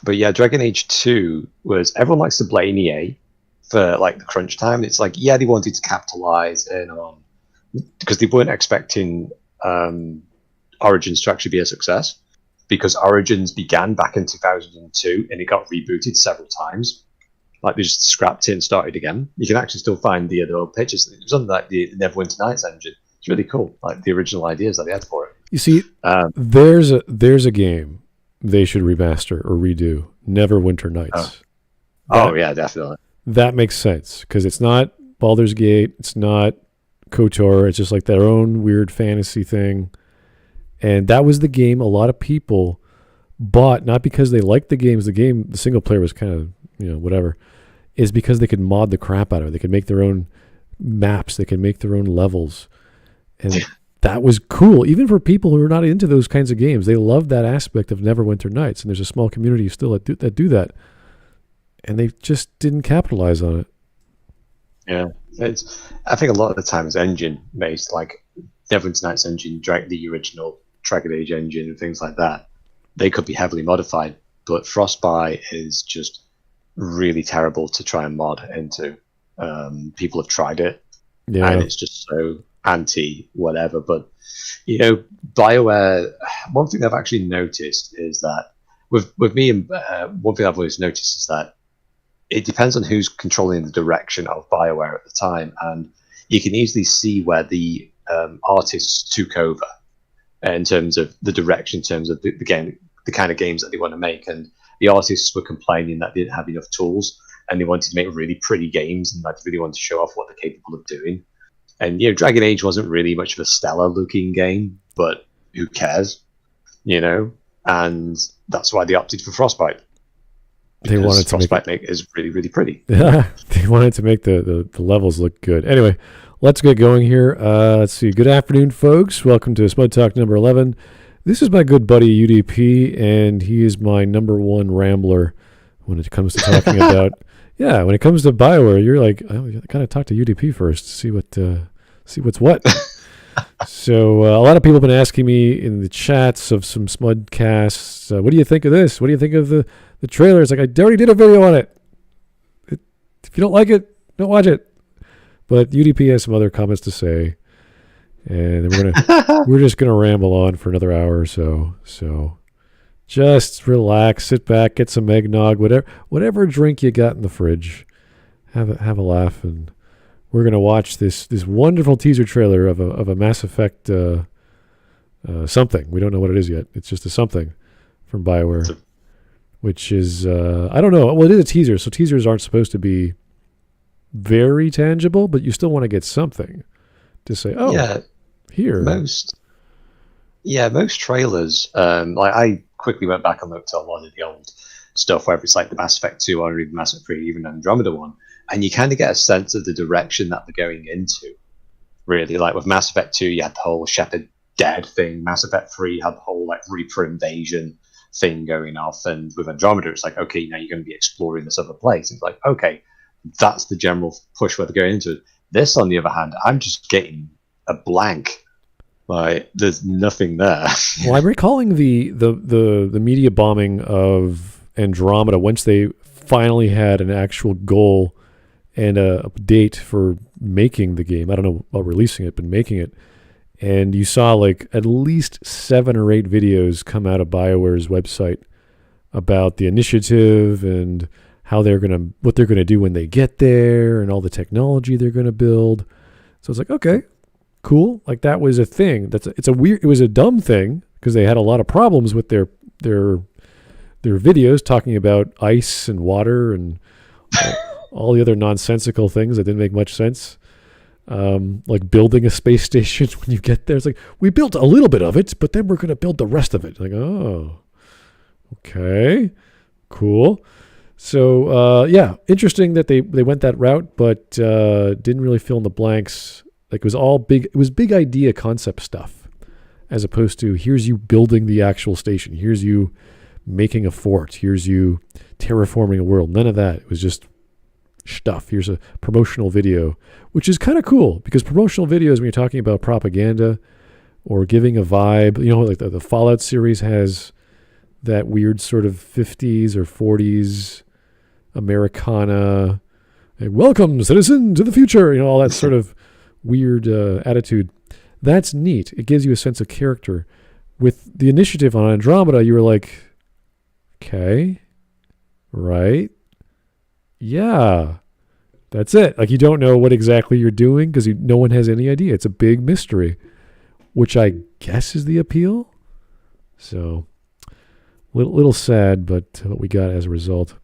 But yeah, Dragon Age 2 was, everyone likes to blame EA for like the crunch time. It's like, yeah, they wanted to capitalize in on, because they weren't expecting Origins to actually be a success, because Origins began back in 2002 and it got rebooted several times. Like they just scrapped it and started again. You can actually still find the old pictures. It was on like the Neverwinter Nights engine. It's really cool, like the original ideas that they had for it. You see, there's a game they should remaster or redo. Neverwinter Nights. Yeah, definitely. That makes sense because it's not Baldur's Gate, it's not KOTOR. It's just like their own weird fantasy thing. And that was the game a lot of people bought, not because they liked the games. The single player was kind of, whatever, is because they could mod the crap out of it. They could make their own maps. They could make their own levels. And that was cool. Even for people who are not into those kinds of games, they love that aspect of Neverwinter Nights. And there's a small community still that do that. And they just didn't capitalize on it. Yeah. I think a lot of the time it's engine-based, like Neverwinter Nights engine, the original Dragon Age engine and things like that. They could be heavily modified, but Frostbite is just really terrible to try and mod into. People have tried it, and it's just so anti-whatever. But, BioWare, one thing I've actually noticed is that with me, and one thing I've always noticed is that it depends on who's controlling the direction of BioWare at the time, and you can easily see where the artists took over in terms of the direction, in terms of the game, the kind of games that they want to make. And the artists were complaining that they didn't have enough tools, and they wanted to make really pretty games, and like really wanted to show off what they're capable of doing. And Dragon Age wasn't really much of a stellar looking game, but who cares, And that's why they opted for Frostbite. They wanted to Frostbite is really, really pretty. Yeah, they wanted to make the levels look good. Anyway, let's get going here. Let's see. Good afternoon, folks. Welcome to SmudTalk number 11. This is my good buddy UDP, and he is my number one rambler when it comes to talking about. Yeah, when it comes to BioWare, you're like, I gotta talk to UDP first to see what's what. So a lot of people have been asking me in the chats of some Smudcasts, what do you think of this? What do you think of the trailer? It's like, I already did a video on it. If you don't like it, don't watch it. But UDP has some other comments to say, and we're just gonna ramble on for another hour or so. So just relax, sit back, get some eggnog, whatever drink you got in the fridge, have a laugh, and we're gonna watch this wonderful teaser trailer of a Mass Effect something. We don't know what it is yet. It's just a something from BioWare, which is I don't know. Well, it is a teaser, so teasers aren't supposed to be very tangible, but you still want to get something to say. Oh, yeah, here. Most trailers. Like I quickly went back and looked at a lot of the old stuff, whether it's like the Mass Effect 2 or even Mass Effect 3, even Andromeda one, and you kind of get a sense of the direction that they're going into. Really, like with Mass Effect 2, you had the whole Shepard dead thing. Mass Effect 3 had the whole like Reaper invasion thing going off, and with Andromeda, it's like, okay, now you're going to be exploring this other place. It's like, okay, that's the general push where they're going into it. This, on the other hand, I'm just getting a blank. Like, there's nothing there. Well, I'm recalling the media bombing of Andromeda once they finally had an actual goal and a date for making the game. I don't know about releasing it, but making it. And you saw like at least 7 or 8 videos come out of BioWare's website about the initiative and how what they're gonna do when they get there, and all the technology they're gonna build. So it's like, okay, cool. Like that was a thing. It was a dumb thing because they had a lot of problems with their videos talking about ice and water and all the other nonsensical things that didn't make much sense. Like building a space station when you get there. It's like, we built a little bit of it, but then we're going to build the rest of it. Like, oh, okay, cool. So, yeah, interesting that they went that route, but didn't really fill in the blanks. Like it was big idea concept stuff, as opposed to here's you building the actual station. Here's you making a fort. Here's you terraforming a world. None of that. It was just stuff. Here's a promotional video, which is kind of cool because promotional videos, when you're talking about propaganda or giving a vibe, like the Fallout series has that weird sort of 50s or 40s Americana, like, welcome citizen to the future, all that sort of weird attitude. That's neat. It gives you a sense of character. With the initiative on Andromeda, you were like, okay, right, yeah, that's it. Like, you don't know what exactly you're doing because no one has any idea. It's a big mystery, which I guess is the appeal. So, little sad, but what we got as a result.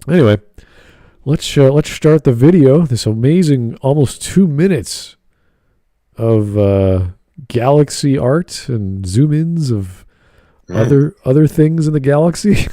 Anyway, let's start the video. This amazing, almost 2 minutes of galaxy art and zoom-ins of other things in the galaxy.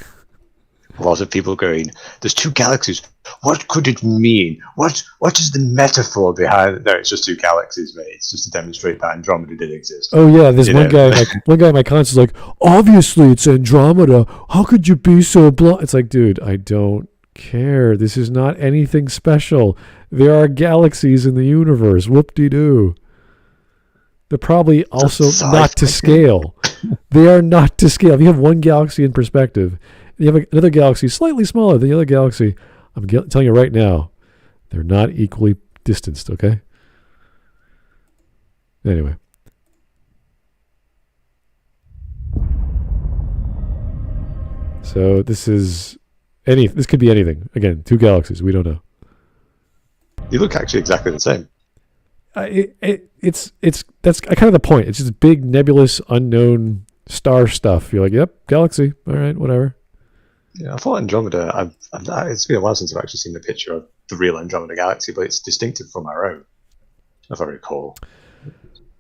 A lot of people going, there's 2 galaxies. What could it mean? What is the metaphor behind? No, it's just 2 galaxies, mate. It's just to demonstrate that Andromeda did exist. Oh yeah, there's one guy in my comments is like, obviously it's Andromeda. How could you be so blind? It's like, dude, I don't care. This is not anything special. There are galaxies in the universe. Whoop-de-doo. They're probably also not to scale. They are not to scale. If you have one galaxy in perspective, you have another galaxy slightly smaller than the other galaxy, I'm telling you right now, they're not equally distanced, okay? Anyway. So this could be anything. Again, 2 galaxies. We don't know. You look actually exactly the same. That's kind of the point. It's just big, nebulous, unknown star stuff. You're like, yep, galaxy. All right, whatever. Yeah, I thought Andromeda. It's been a while since I've actually seen the picture of the real Andromeda galaxy, but it's distinctive from our own, if I recall.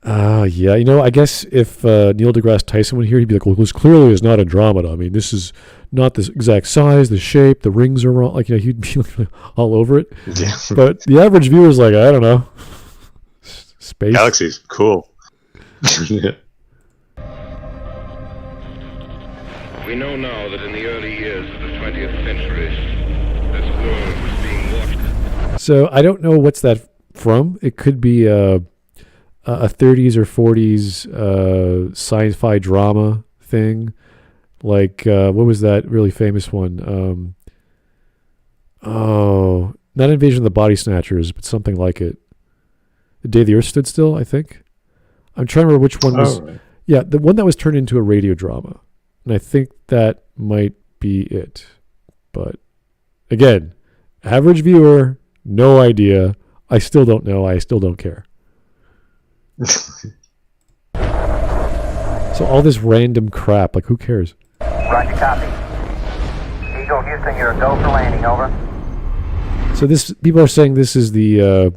Yeah, I guess if Neil deGrasse Tyson were here, he'd be like, well, this clearly is not Andromeda. I mean, this is not the exact size, the shape, the rings are wrong. Like, he'd be like, all over it. Yeah. But the average viewer is like, I don't know. Space. Galaxies, cool. We know now that in the early years of the 20th century, this world was being watched. So I don't know what's that from. It could be a 30s or 40s sci-fi drama thing. Like, what was that really famous one? Not Invasion of the Body Snatchers, but something like it. The Day the Earth Stood Still, I think. I'm trying to remember which one was. Right. Yeah, the one that was turned into a radio drama. And I think that might be it. But again, average viewer, no idea. I still don't know. I still don't care. So all this random crap, like, who cares? Roger, copy. Eagle Houston, you're a go for landing, over. So people are saying this is the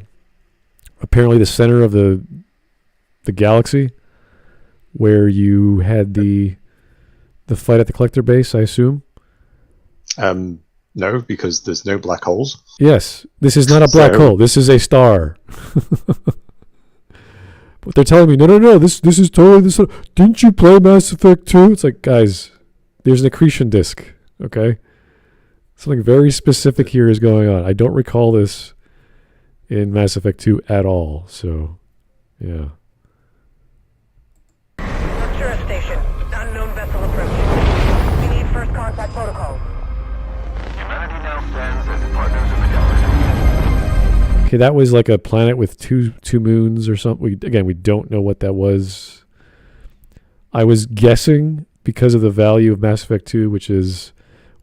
apparently the center of the galaxy, where you had the fight at the collector base, I assume. No, because there's no black holes. Yes, this is not a black hole. This is a star. But they're telling me, no, this is totally this. Didn't you play Mass Effect 2? It's like, guys, there's an accretion disk, okay? Something very specific here is going on. I don't recall this in Mass Effect 2 at all, so, yeah. Sure station. Unknown vessel approaching. We need first contact protocol. Humanity now stands as partners in the galaxy. Okay, that was like a planet with two moons or something. We don't know what that was. I was guessing because of the value of Mass Effect 2, which is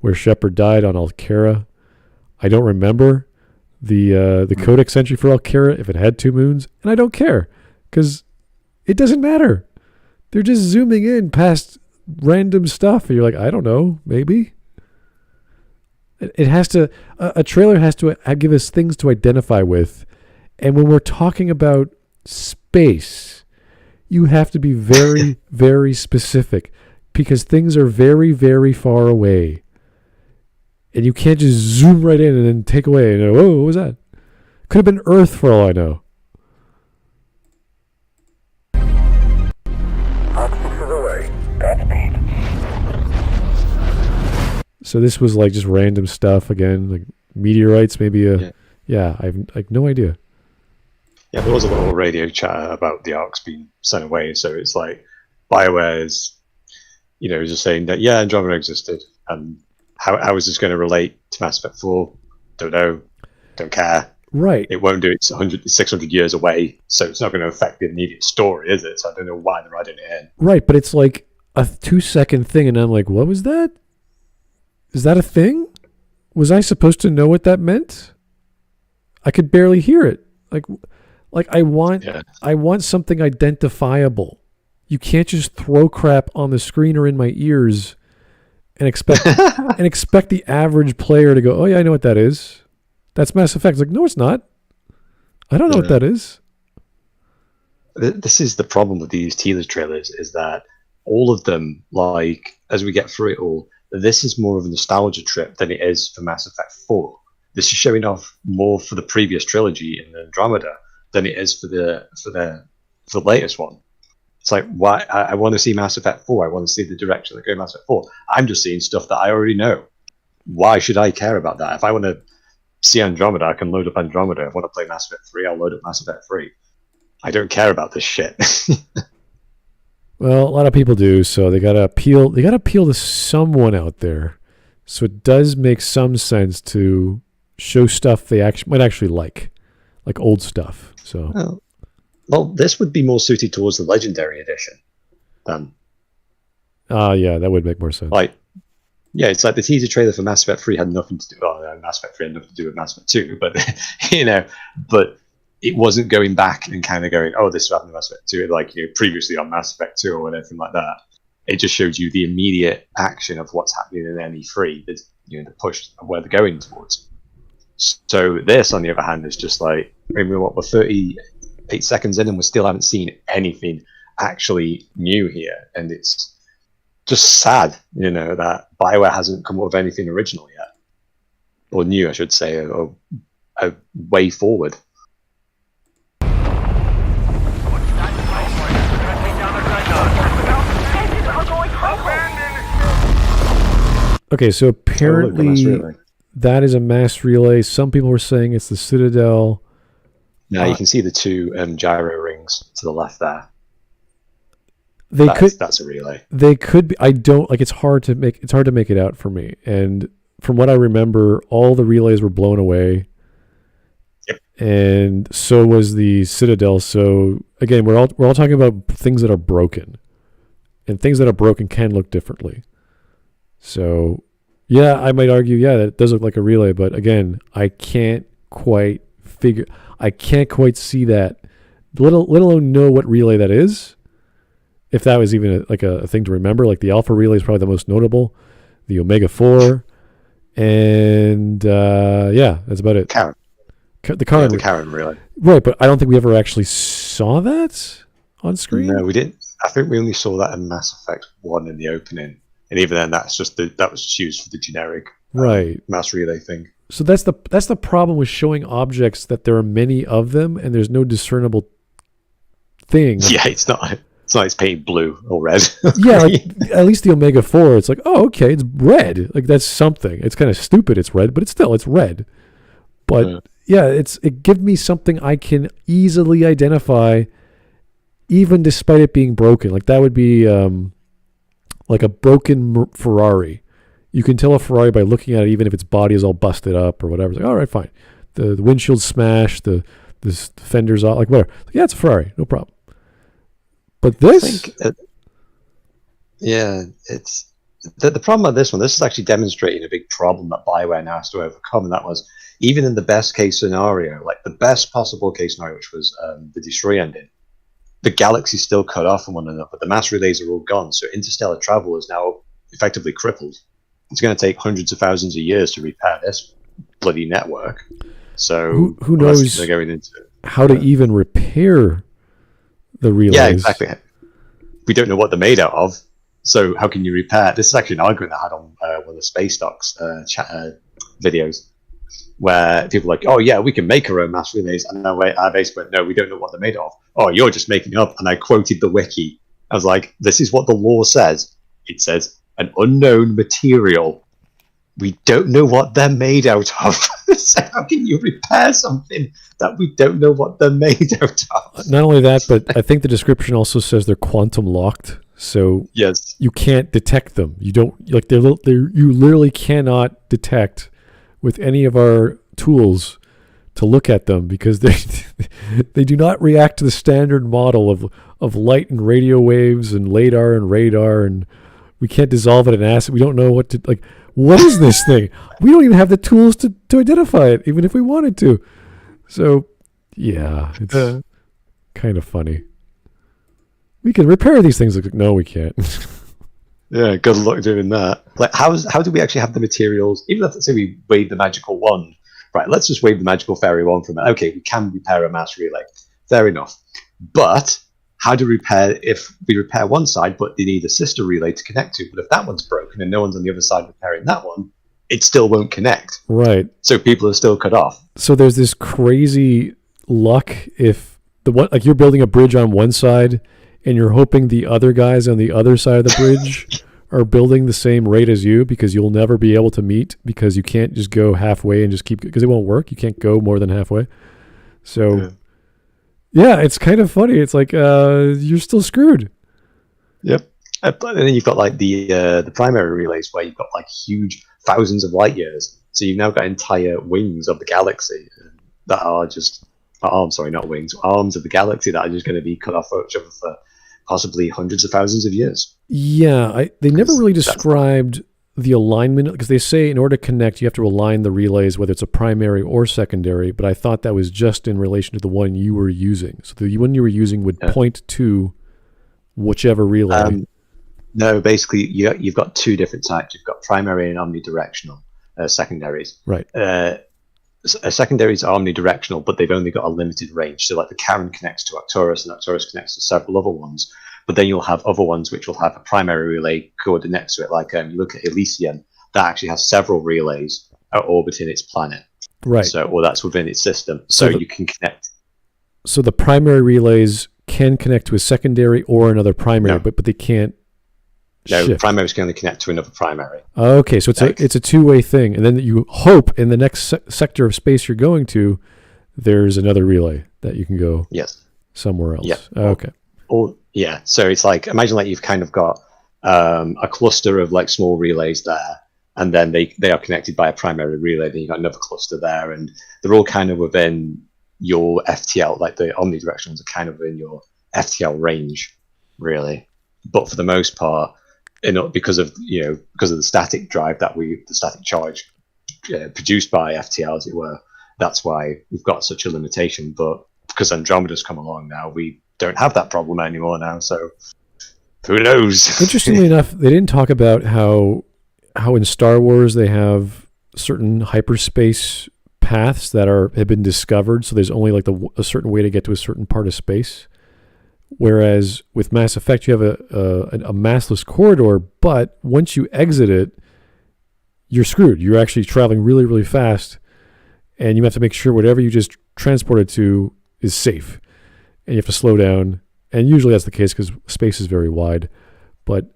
where Shepard died on Alkera. I don't remember the codex entry for Alkera if it had 2 moons, and I don't care because it doesn't matter. They're just zooming in past random stuff, and you're like, I don't know, maybe. It has to. A trailer has to give us things to identify with, and when we're talking about space, you have to be very, very specific because things are very, very far away. And you can't just zoom right in and then take away. And whoa, what was that? Could have been Earth for all I know. So this was like just random stuff again, like meteorites, maybe yeah, I have no idea. Yeah, there was a little radio chat about the arcs being sent away, so it's like BioWare is just saying that, yeah, Andromeda existed. And how is this going to relate to Mass Effect 4? Don't know. Don't care. Right. It won't do it. It's 600 years away, so it's not going to affect the immediate story, is it? So I don't know why they're adding it in. Right, but it's like a 2-second thing, and I'm like, what was that? Is that a thing? Was I supposed to know what that meant? I could barely hear it. Like I want something identifiable. You can't just throw crap on the screen or in my ears and expect the average player to go, oh yeah, I know what that is. That's Mass Effect. It's like, no, it's not. I don't know what that is. This is the problem with these teaser trailers, is that all of them, like, as we get through it all, this is more of a nostalgia trip than it is for Mass Effect 4. This is showing off more for the previous trilogy in Andromeda than it is for the latest one. It's like, why? I want to see Mass Effect 4. I want to see the direction that goes Mass Effect 4. I'm just seeing stuff that I already know. Why should I care about that? If I want to see Andromeda, I can load up Andromeda. If I want to play Mass Effect 3, I'll load up Mass Effect 3. I don't care about this shit. Well, a lot of people do, so they gotta appeal to someone out there. So it does make some sense to show stuff they might actually like old stuff. So well, this would be more suited towards the Legendary Edition. Yeah, that would make more sense. Yeah, it's like the teaser trailer for Mass Effect 3 had nothing to do. Well, Mass Effect 3 had nothing to do with Mass Effect 2, but but it wasn't going back and kind of going, oh, this happened in Mass Effect 2, like previously on Mass Effect 2 or anything like that. It just showed you the immediate action of what's happening in ME3, the push of where they're going towards. So this, on the other hand, is just like, we're 38 seconds in and we still haven't seen anything actually new here, and it's just sad, that BioWare hasn't come up with anything original yet, or new, I should say, or a way forward. Okay, so apparently that is a mass relay. Some people were saying it's the Citadel. Now you can see the two gyro rings to the left there. That's a relay. They could be. I don't like. It's hard to make it out for me. And from what I remember, all the relays were blown away. Yep. And so was the Citadel. So again, we're all talking about things that are broken, and things that are broken can look differently. So, yeah, I might argue, that it does look like a relay, but again, I can't quite see that. Let alone know what relay that is. If that was even a thing to remember, like the Alpha relay is probably the most notable, the Omega 4, and that's about it. Karen. The Karen relay. Right, but I don't think we ever actually saw that on screen. No, we didn't. I think we only saw that in Mass Effect 1 in the opening. And even then, that was just used for the generic mass relay thing. So that's the problem with showing objects, that there are many of them and there's no discernible thing. Yeah, it's not it's painted blue or red. Yeah, at least the Omega 4, it's like, oh, okay, it's red. Like, that's something. It's kind of stupid it's red, but it's red. But it gives me something I can easily identify, even despite it being broken. Like, that would be like a broken Ferrari. You can tell a Ferrari by looking at it, even if its body is all busted up or whatever. It's like, all right, fine. The windshield's smashed, the fender's off, like whatever. Like, yeah, it's a Ferrari, no problem. But this, it's the problem with this one. This is actually demonstrating a big problem that BioWare now has to overcome, and that was, even in the best case scenario, like the best possible case scenario, which was the Destroy ending, the galaxy's still cut off from one another. The mass relays are all gone, so interstellar travel is now effectively crippled. It's going to take hundreds of thousands of years to repair this bloody network. So who knows they're going into how to even repair the relays? Yeah, exactly. We don't know what they're made out of, so how can you repair? This is actually an argument I had on one of the Space Docs videos, where people are like, oh yeah, we can make our own mass relays, and I basically went, no, we don't know what they're made of. Oh, you're just making it up. And I quoted the wiki. I was like, this is what the law says. It says an unknown material. We don't know what they're made out of. So how can you repair something that we don't know what they're made out of? Not only that, but I think the description also says they're quantum locked. So Yes. you can't detect them. You don't like you literally cannot detect with any of our tools to look at them because they do not react to the standard model of light and radio waves and lidar and radar, and we can't dissolve it in acid. We don't know what to like. What is this thing? We don't even have the tools to identify it, even if we wanted to. So, yeah, it's kind of funny. We can repair these things. Like, no, we can't. Yeah, good luck doing that. Like, how do we actually have the materials? Even if, let's say, we wave the magical wand, right? Let's just wave the magical fairy wand from it. Okay, we can repair a mass relay. Fair enough. But how do we repair if we repair one side, but they need a sister relay to connect to? But if that one's broken and no one's on the other side repairing that one, it still won't connect. Right. So people are still cut off. So there's this crazy luck if the one like you're building a bridge on one side and you're hoping the other guys on the other side of the bridge are building the same rate as you because you'll never be able to meet because you can't just go halfway and just keep because it won't work. You can't go more than halfway. So yeah, it's kind of funny. It's like you're still screwed. Yep. And then you've got like the primary relays where you've got like huge thousands of light years. So you've now got entire wings of the galaxy that are just arms of the galaxy that are just going to be cut off each other for possibly hundreds of thousands of years. Yeah, they never really described the alignment because they say in order to connect, you have to align the relays, whether it's a primary or secondary. But I thought that was just in relation to the one you were using. So the one you were using would point to whichever relay. No, basically, you've got two different types. You've got primary and omnidirectional secondaries. Right. Secondaries are omnidirectional, but they've only got a limited range. So like the Karen connects to Arcturus, and Arcturus connects to several other ones. But then you'll have other ones which will have a primary relay coded next to it. Like you look at Elysium, that actually has several relays orbiting its planet. Right. So, or that's within its system. So you can connect. So the primary relays can connect to a secondary or another primary, but they can't. No, shift. primaries can only connect to another primary. Okay, so it's a two-way thing, and then you hope in the next sector of space you're going to, there's another relay that you can go somewhere else. Yeah. Okay. Yeah. So it's like imagine like you've kind of got a cluster of like small relays there, and then they are connected by a primary relay. Then you've got another cluster there, and they're all kind of within your FTL. Like the omnidirectionals are kind of within your FTL range, really. But for the most part, because of the static drive the static charge produced by FTL, as it were, that's why we've got such a limitation. But because Andromeda's come along now, we don't have that problem anymore now. So who knows? Interestingly enough, they didn't talk about how in Star Wars they have certain hyperspace paths that have been discovered. So there's only like a certain way to get to a certain part of space. Whereas with Mass Effect, you have a massless corridor, but once you exit it, you're screwed. You're actually traveling really, really fast, and you have to make sure whatever you just transported to is safe, and you have to slow down. And usually that's the case because space is very wide, but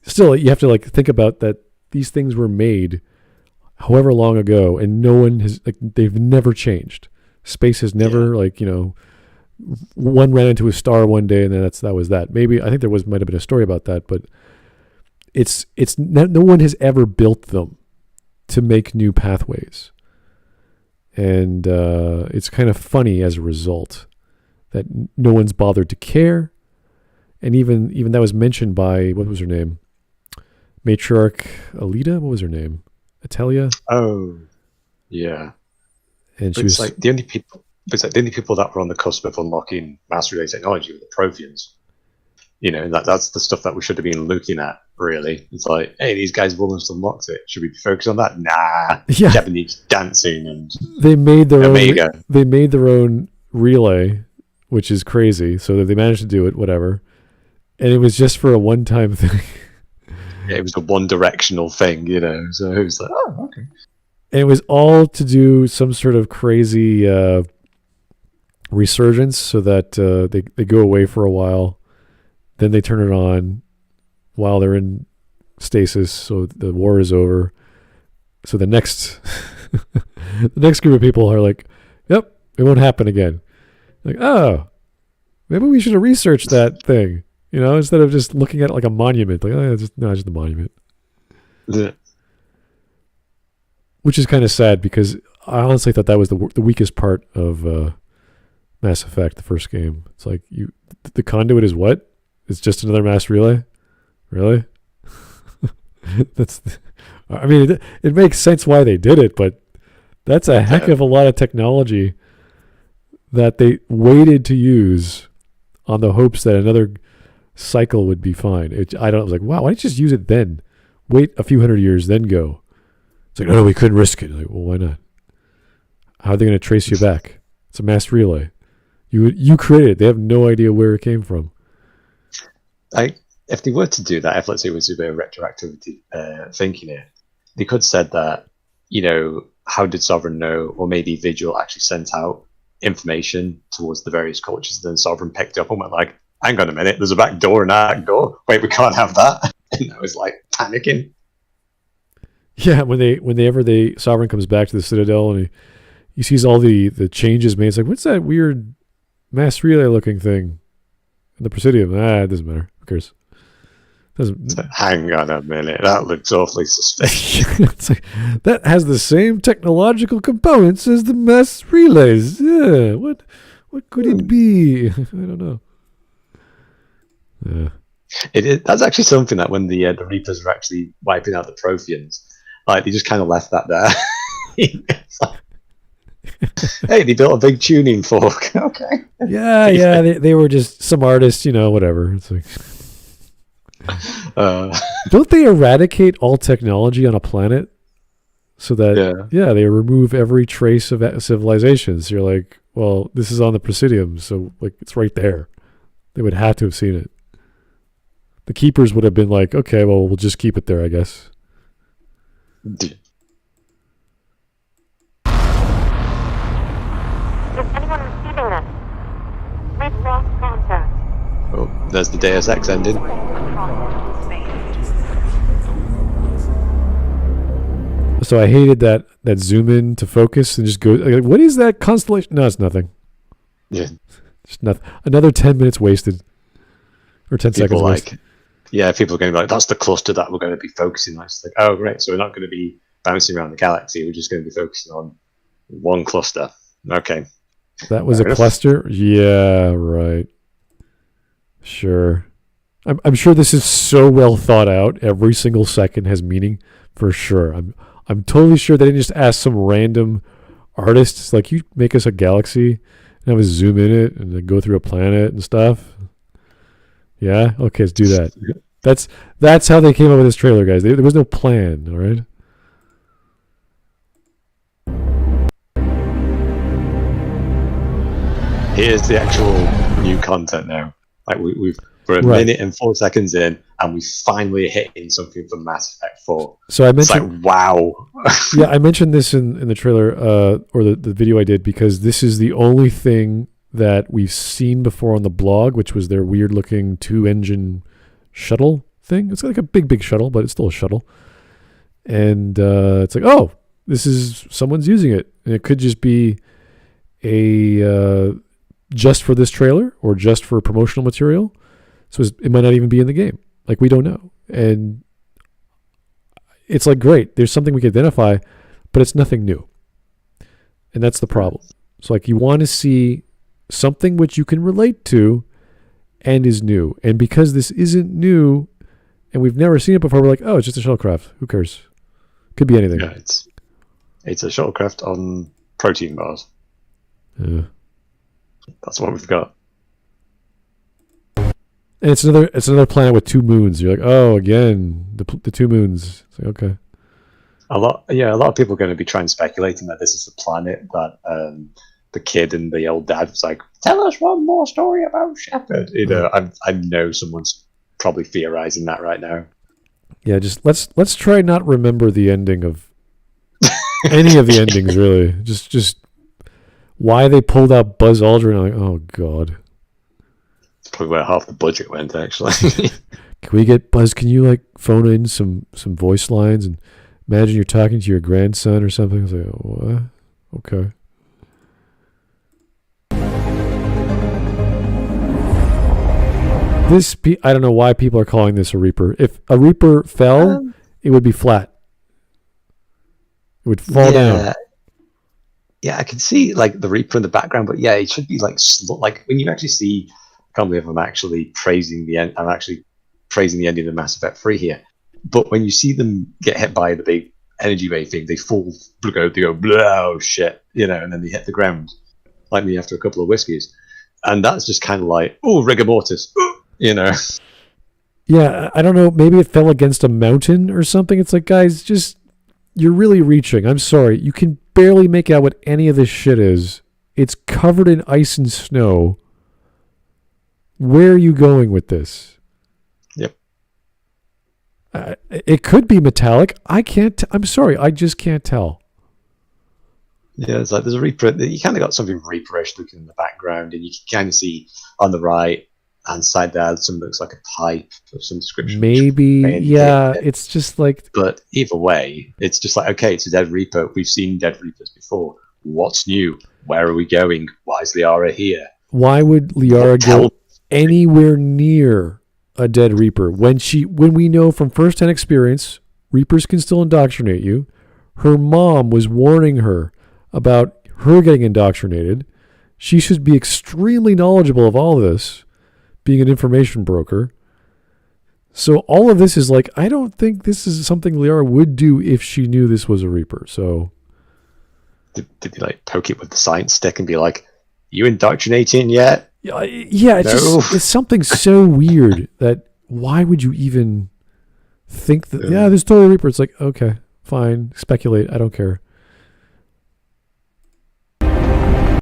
still, you have to like think about that. These things were made however long ago, and no one has they've never changed. Space has never one ran into a star one day, and then that was that. Maybe I think might have been a story about that, but it's no one has ever built them to make new pathways, and it's kind of funny as a result that no one's bothered to care, and even that was mentioned by what was her name, Matriarch Alita. What was her name? Atelia. Oh, yeah. And she was like the only people. It's like the only people that were on the cusp of unlocking mass relay technology were the Protheans. That's the stuff that we should have been looking at, really. It's like, hey, these guys have almost unlocked it. Should we be focused on that? Nah. Yeah. Japanese dancing and they made their Omega. They made their own relay, which is crazy. So that they managed to do it, whatever. And it was just for a one-time thing. Yeah, it was a one-directional thing, So it was like, oh, okay. And it was all to do some sort of crazy resurgence so that they go away for a while, then they turn it on while they're in stasis, so the war is over. So the next group of people are like, yep, it won't happen again. Like, oh, maybe we should have researched that thing. You know, instead of just looking at it like a monument. Like, oh, it's just a monument. Yeah. Which is kind of sad because I honestly thought that was the weakest part of Mass Effect, the first game. It's like the conduit is what? It's just another mass relay? Really? It makes sense why they did it, but that's a heck of a lot of technology that they waited to use on the hopes that another cycle would be fine. I was like, wow, why don't you just use it then? Wait a few hundred years, then go. It's like, no, we couldn't risk it. Like, well, why not? How are they going to trace you back? It's a mass relay. You created it. They have no idea where it came from. If they were to do that, if let's say it was a bit of retroactivity thinking here, they could have said that, how did Sovereign know, or maybe Vigil actually sent out information towards the various cultures, then Sovereign picked up and went like, hang on a minute, there's a back door and a back door. Wait, we can't have that. And I was like panicking. Yeah, whenever Sovereign comes back to the Citadel and he sees all the changes made, it's like, what's that weird mass relay looking thing in the Presidium? It doesn't matter. Who cares? Hang on a minute, that looks awfully suspicious. It's like, that has the same technological components as the mass relays. Yeah, what could it be? I don't know. Yeah. That's actually something that when the Reapers were actually wiping out the Protheans, like they just kind of left that there. Hey, they built a big tuning fork. Okay. Yeah, they were just some artists, whatever. It's like, don't they eradicate all technology on a planet so that they remove every trace of civilizations? You're like, well, this is on the Presidium, so like it's right there. They would have to have seen it. The Keepers would have been like, okay, well, we'll just keep it there, I guess. Is anyone receiving this? We've lost contact. Oh, there's the Deus Ex ending. So I hated that zoom in to focus and just go, like, what is that constellation? No, it's nothing. Yeah. Just nothing. Another 10 minutes wasted. Or 10 seconds wasted. Yeah, people are going to be like, that's the cluster that we're going to be focusing on. It's like, oh, great. So we're not going to be bouncing around the galaxy. We're just going to be focusing on one cluster. Okay. That was a cluster? Yeah, right. Sure. I'm sure this is so well thought out. Every single second has meaning for sure. I'm totally sure they didn't just ask some random artists, like, you make us a galaxy and have us zoom in it and then go through a planet and stuff. Yeah? Okay, let's do that. That's how they came up with this trailer, guys. There was no plan, all right? Here's the actual new content now. Like we're a minute and 4 seconds in, and we finally hitting something from Mass Effect 4. So I mentioned, it's like, wow. Yeah, I mentioned this in the trailer or the video I did because this is the only thing that we've seen before on the blog, which was their weird-looking 2-engine shuttle thing. It's like a big shuttle, but it's still a shuttle. And it's like, oh, someone's using it. And it could just be just for this trailer or just for promotional material. So it might not even be in the game. Like, we don't know. And it's like, great, there's something we can identify, but it's nothing new. And that's the problem. So like, you want to see something which you can relate to and is new. And because this isn't new and we've never seen it before, we're like, oh, it's just a shuttlecraft. Who cares? Could be anything. Yeah, it's a shuttlecraft on protein bars. Yeah. That's what we've got. And it's another planet with 2 moons. You're like, oh, again, the 2 moons. It's like, okay. A lot of people are going to be speculating that this is the planet that the kid and the old dad was like, tell us one more story about Shepard. I know someone's probably theorizing that right now. Yeah, just let's try not remember the ending of any of the endings, really. Just why they pulled out Buzz Aldrin. I'm like, oh god. It's probably where half the budget went, actually. Can we get Buzz? Can you like phone in some voice lines and imagine you're talking to your grandson or something? I was like, what? Okay. I don't know why people are calling this a Reaper. If a Reaper fell, it would be flat. It would fall down. Yeah, I can see like the Reaper in the background, but yeah, it should be like like when you actually see. I can't believe I'm actually praising the end. I'm actually praising the ending of Mass Effect 3 here. But when you see them get hit by the big energy ray thing, they fall. They go, oh shit, and then they hit the ground like me after a couple of whiskeys, and that's just kind of like, oh, rigor mortis, Yeah, I don't know. Maybe it fell against a mountain or something. It's like, guys, you're really reaching. I'm sorry. You can barely make out what any of this shit is. It's covered in ice and snow. Where are you going with this? Yep. It could be metallic. I'm sorry. I just can't tell. Yeah, it's like there's a Reaper. You kind of got something Reaperish looking in the background, and you can kind of see on the right hand side there, something looks like a pipe of some description. Maybe, yeah. It's just like. But either way, it's just like, okay, it's a dead Reaper. We've seen dead Reapers before. What's new? Where are we going? Why is Liara here? Why would Liara go anywhere near a dead Reaper when we know from first-hand experience Reapers can still indoctrinate you? Her mom was warning her about her getting indoctrinated. She should be extremely knowledgeable of all this, being an information broker. So all of this is like, I don't think this is something Liara would do if she knew this was a Reaper. So did they like poke it with the science stick and be like, you indoctrinating yet? Yeah, it's something so weird that why would you even think that, this is totally Reaper. It's like, okay, fine, speculate, I don't care. I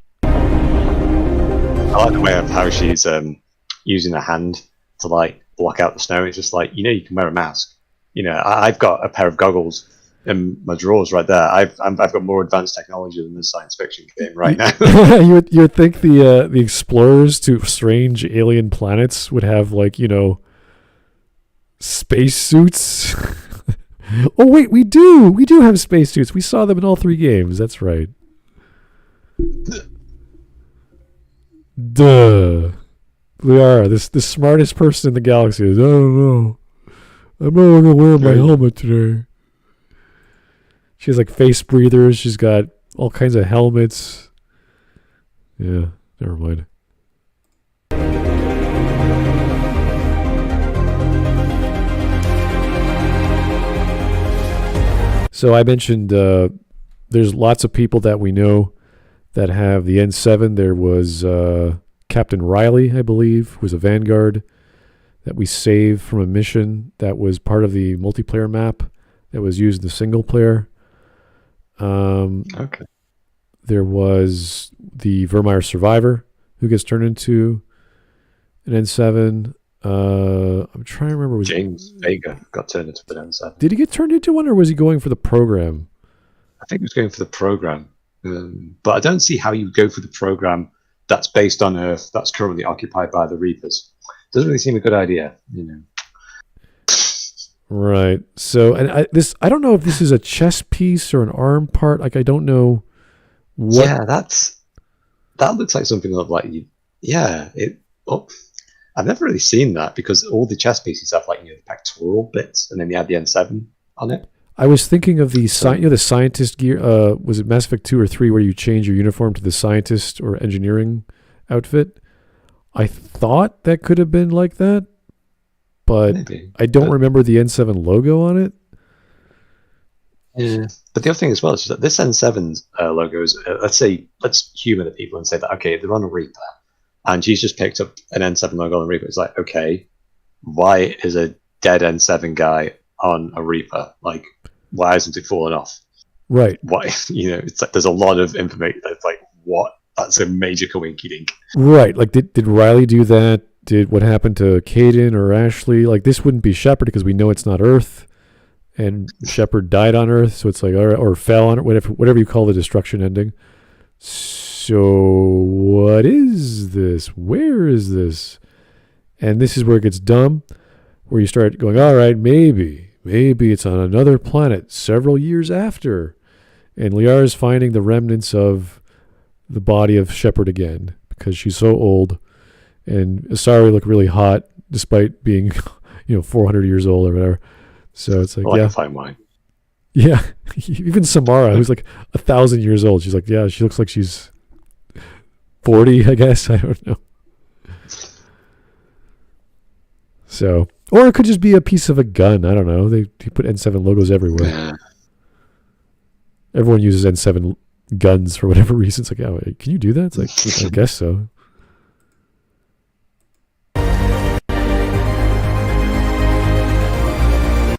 like the way of how she's using her hand to like block out the snow. It's just like, you can wear a mask. I've got a pair of goggles in my drawers right there. I've got more advanced technology than this science fiction game right now. you would think the explorers to strange alien planets would have like space suits. Oh wait, we do have space suits. We saw them in all 3 games. That's right. Duh. Liara, the smartest person in the galaxy is, I don't know. I'm not going to wear my helmet today. She has like face breathers. She's got all kinds of helmets. Yeah, never mind. So I mentioned there's lots of people that we know that have the N7. There was Captain Riley, I believe, who was a Vanguard that we saved from a mission that was part of the multiplayer map that was used in the single player. Okay. There was the Vermeer Survivor who gets turned into an N7. I'm trying to remember. James Vega got turned into an N7. Did he get turned into one, or was he going for the program? I think he was going for the program. But I don't see how you go for the program that's based on Earth that's currently occupied by the Reapers. Doesn't really seem a good idea, Right. So, and I don't know if this is a chest piece or an arm part. Like, I don't know what. Yeah, that looks like something like I've never really seen that because all the chest pieces have like the pectoral bits, and then they had the N7 on it. I was thinking of the the scientist gear. Was it Mass Effect 2 or 3 where you change your uniform to the scientist or engineering outfit? I thought that could have been like that, but maybe. I don't remember the N7 logo on it. Yeah, but the other thing as well is that this N7's logo is, let's humor the people and say that, okay, they're on a Reaper, and she's just picked up an N7 logo on a Reaper. It's like, okay, why is a dead N7 guy on a Reaper? Like, why hasn't it fallen off? Right. Why? It's like there's a lot of information that's like, what? That's a major coinky dink. Right. Like, did Riley do that? Did what happened to Caden or Ashley? Like, this wouldn't be Shepard because we know it's not Earth, and Shepard died on Earth, so it's like, or fell on it, whatever you call the destruction ending. So what is this? Where is this? And this is where it gets dumb, where you start going, all right, maybe it's on another planet several years after, and Liara's finding the remnants of the body of Shepard again because she's so old, and Asari looked really hot despite being 400 years old or whatever. So it's like, Well, I yeah, can find mine. yeah. Even Samara, who's like 1,000 years old, she's like, yeah, she looks like she's 40, I guess. I don't know. So, or it could just be a piece of a gun. I don't know. They put N7 logos everywhere. Yeah. Everyone uses N7 guns for whatever reason. It's like, oh, can you do that? It's like, I guess so.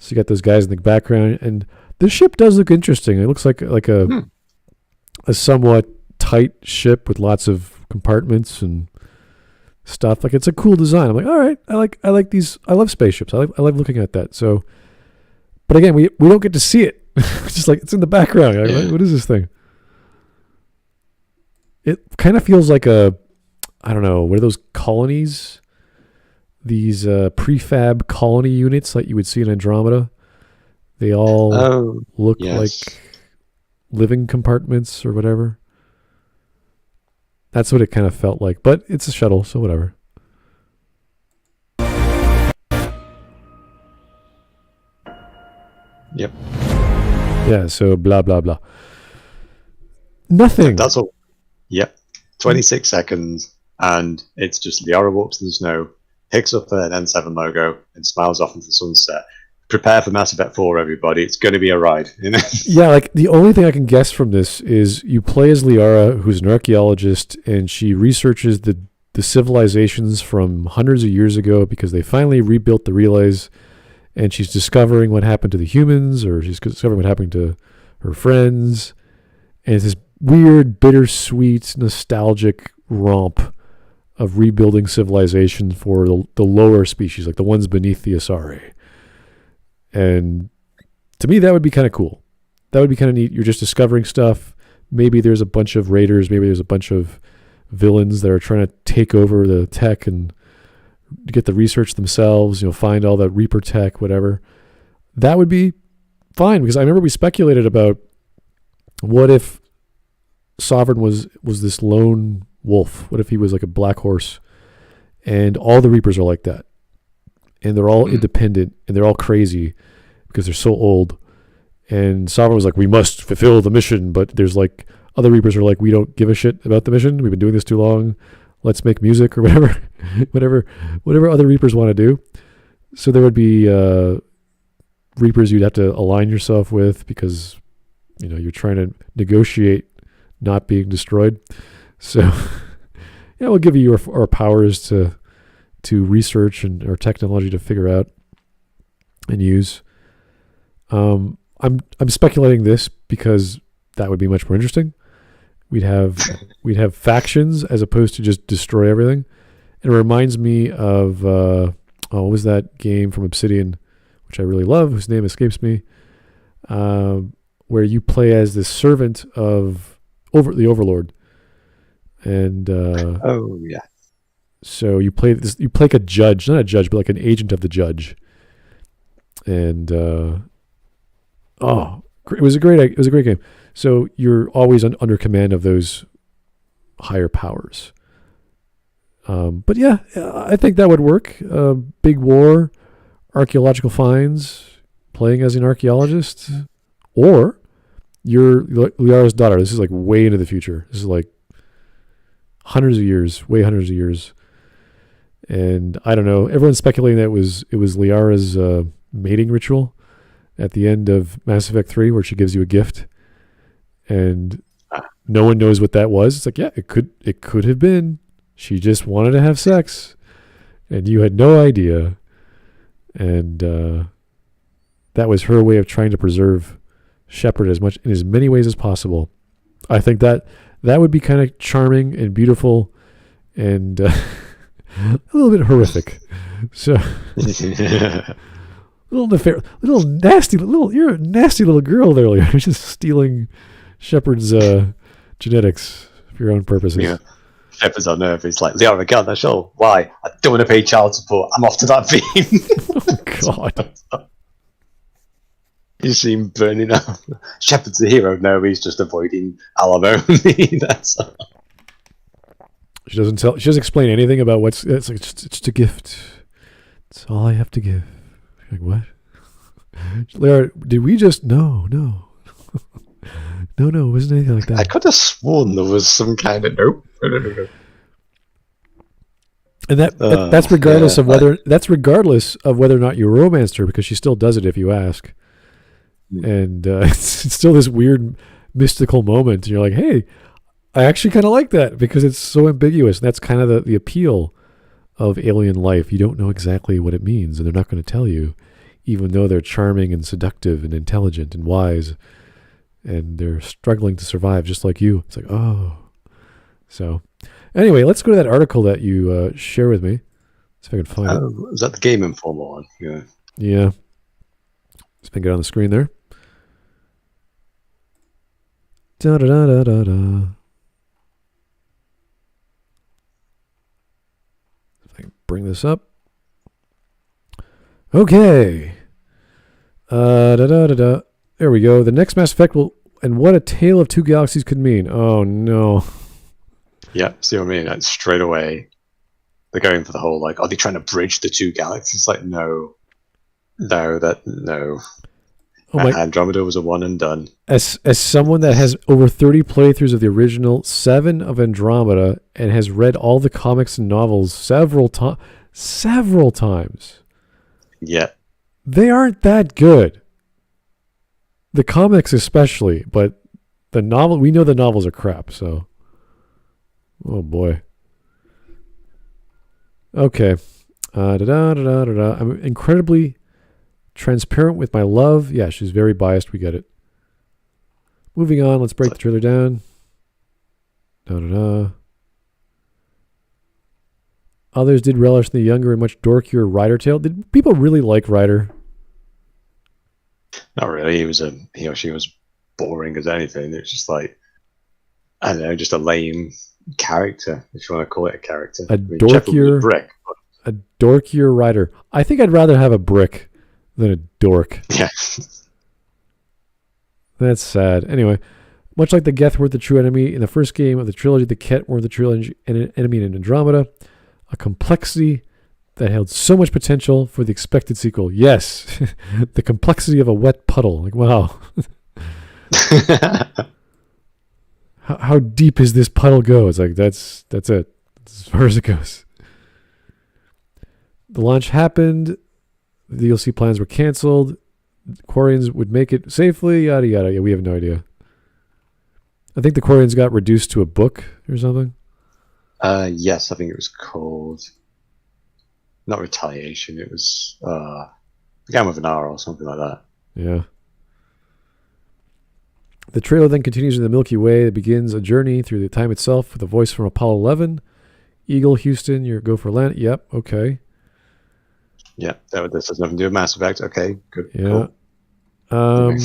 So you got those guys in the background, and the ship does look interesting. It looks like a somewhat tight ship with lots of compartments and stuff. Like, it's a cool design. I'm like, all right, I like these. I love spaceships. I like looking at that. So, but again, we don't get to see it. It's just like, it's in the background. Like, what is this thing? It kind of feels like I don't know, what are those colonies? These prefab colony units like you would see in Andromeda. They all look like living compartments or whatever. That's what it kind of felt like. But it's a shuttle, so whatever. Yep. Yeah, so blah, blah, blah. Nothing. That's all. Yep. 26 seconds, and it's just Liara walks in the snow, picks up an N7 logo, and smiles off into the sunset. Prepare for Mass Effect 4, everybody. It's going to be a ride. Yeah, like, the only thing I can guess from this is you play as Liara, who's an archaeologist, and she researches the civilizations from hundreds of years ago because they finally rebuilt the relays, and she's discovering what happened to the humans, or she's discovering what happened to her friends, and it's this weird, bittersweet, nostalgic romp of rebuilding civilization for the lower species, like the ones beneath the Asari. And to me, that would be kind of cool. That would be kind of neat. You're just discovering stuff. Maybe there's a bunch of raiders. Maybe there's a bunch of villains that are trying to take over the tech and get the research themselves, find all that Reaper tech, whatever. That would be fine, because I remember we speculated about what if Sovereign was this lone wolf? What if he was like a black horse? And all the Reapers are like that. And they're all independent, and they're all crazy because they're so old. And Sovereign was like, we must fulfill the mission, but there's like other Reapers are like, we don't give a shit about the mission. We've been doing this too long. Let's make music or whatever, whatever other Reapers want to do. So there would be Reapers you'd have to align yourself with because you're trying to negotiate not being destroyed. So yeah, we'll give you our powers to research and our technology to figure out and use. I'm speculating this because that would be much more interesting. We'd have factions as opposed to just destroy everything. And it reminds me of what was that game from Obsidian, which I really love, whose name escapes me, where you play as this servant of the Overlord. And oh yeah. So you play like a judge, not a judge, but like an agent of the judge. And it was a great game. So you're always under command of those higher powers. But yeah, I think that would work. Big war, archaeological finds, playing as an archaeologist, or you're Liara's daughter. This is like way into the future. This is like hundreds of years. And I don't know. Everyone's speculating that it was Liara's mating ritual at the end of Mass Effect 3, where she gives you a gift, and no one knows what that was. It's like, yeah, it could have been. She just wanted to have sex, and you had no idea. And that was her way of trying to preserve Shepard in as many ways as possible. I think that would be kind of charming and beautiful, and a little bit horrific. So, you're a nasty little girl there. You're just stealing Shepard's genetics for your own purposes. Yeah. Shepard's on Earth. It's like, Liara, get on that show. Why? I don't want to pay child support. I'm off to that beam. Oh, God. You see him burning up. Shepard's the hero. No, he's just avoiding alimony. That's all. She doesn't explain anything about it's just a gift. That's all I have to give. You're like, what? Liara, did we just... No. No, it wasn't anything like that. I could have sworn there was some kind of no. And that's regardless of whether or not you romanced her, because she still does it if you ask. And it's still this weird mystical moment. And you're like, hey, I actually kind of like that because it's so ambiguous. And that's kind of the appeal of alien life. You don't know exactly what it means, and they're not going to tell you, even though they're charming and seductive and intelligent and wise, and they're struggling to survive just like you. It's like, oh. So anyway, let's go to that article that you share with me. See if I can find it. Is that the Game Informer one? Yeah. Yeah. Let's make it on the screen there. Da-da-da-da-da-da. If I can bring this up. Okay. Da-da-da-da. There we go. The next Mass Effect will... And what a tale of two galaxies could mean. Oh, no. Yeah, see what I mean? Like, straight away, they're going for the whole, like, are they trying to bridge the two galaxies? Like, no. No. Oh my, Andromeda was a one and done. As someone that has over 30 playthroughs of the original 7 of Andromeda and has read all the comics and novels several times. Yeah. They aren't that good. The comics especially, but the novel, we know the novels are crap, so. Oh boy. Okay. I'm incredibly transparent with my love. Yeah, she's very biased. We get it. Moving on. Let's break the trailer down. Others did relish the younger and much dorkier Ryder tale. Did people really like Ryder? Not really. She was boring as anything. It's just like, I don't know, just a lame character, if you want to call it a character. A dorkier Ryder. I think I'd rather have a brick than a dork. Yeah. That's sad. Anyway, much like the Geth were the true enemy in the first game of the trilogy, the Ket were the true enemy in Andromeda. A complexity that held so much potential for the expected sequel. Yes, the complexity of a wet puddle. Like, wow. How deep is this puddle go? It's like, that's it. That's as far as it goes. The launch happened. The DLC plans were canceled. The Quarians would make it safely, yada, yada. Yeah, we have no idea. I think the Quarians got reduced to a book or something. Yes, I think it was called... Not Retaliation, it was... Began with an R or something like that. Yeah. The trailer then continues in the Milky Way. It begins a journey through the time itself with a voice from Apollo 11. Eagle, Houston, you go for land. Yep, okay. Yeah, this has nothing to do with Mass Effect. Okay, good. Yeah. Cool.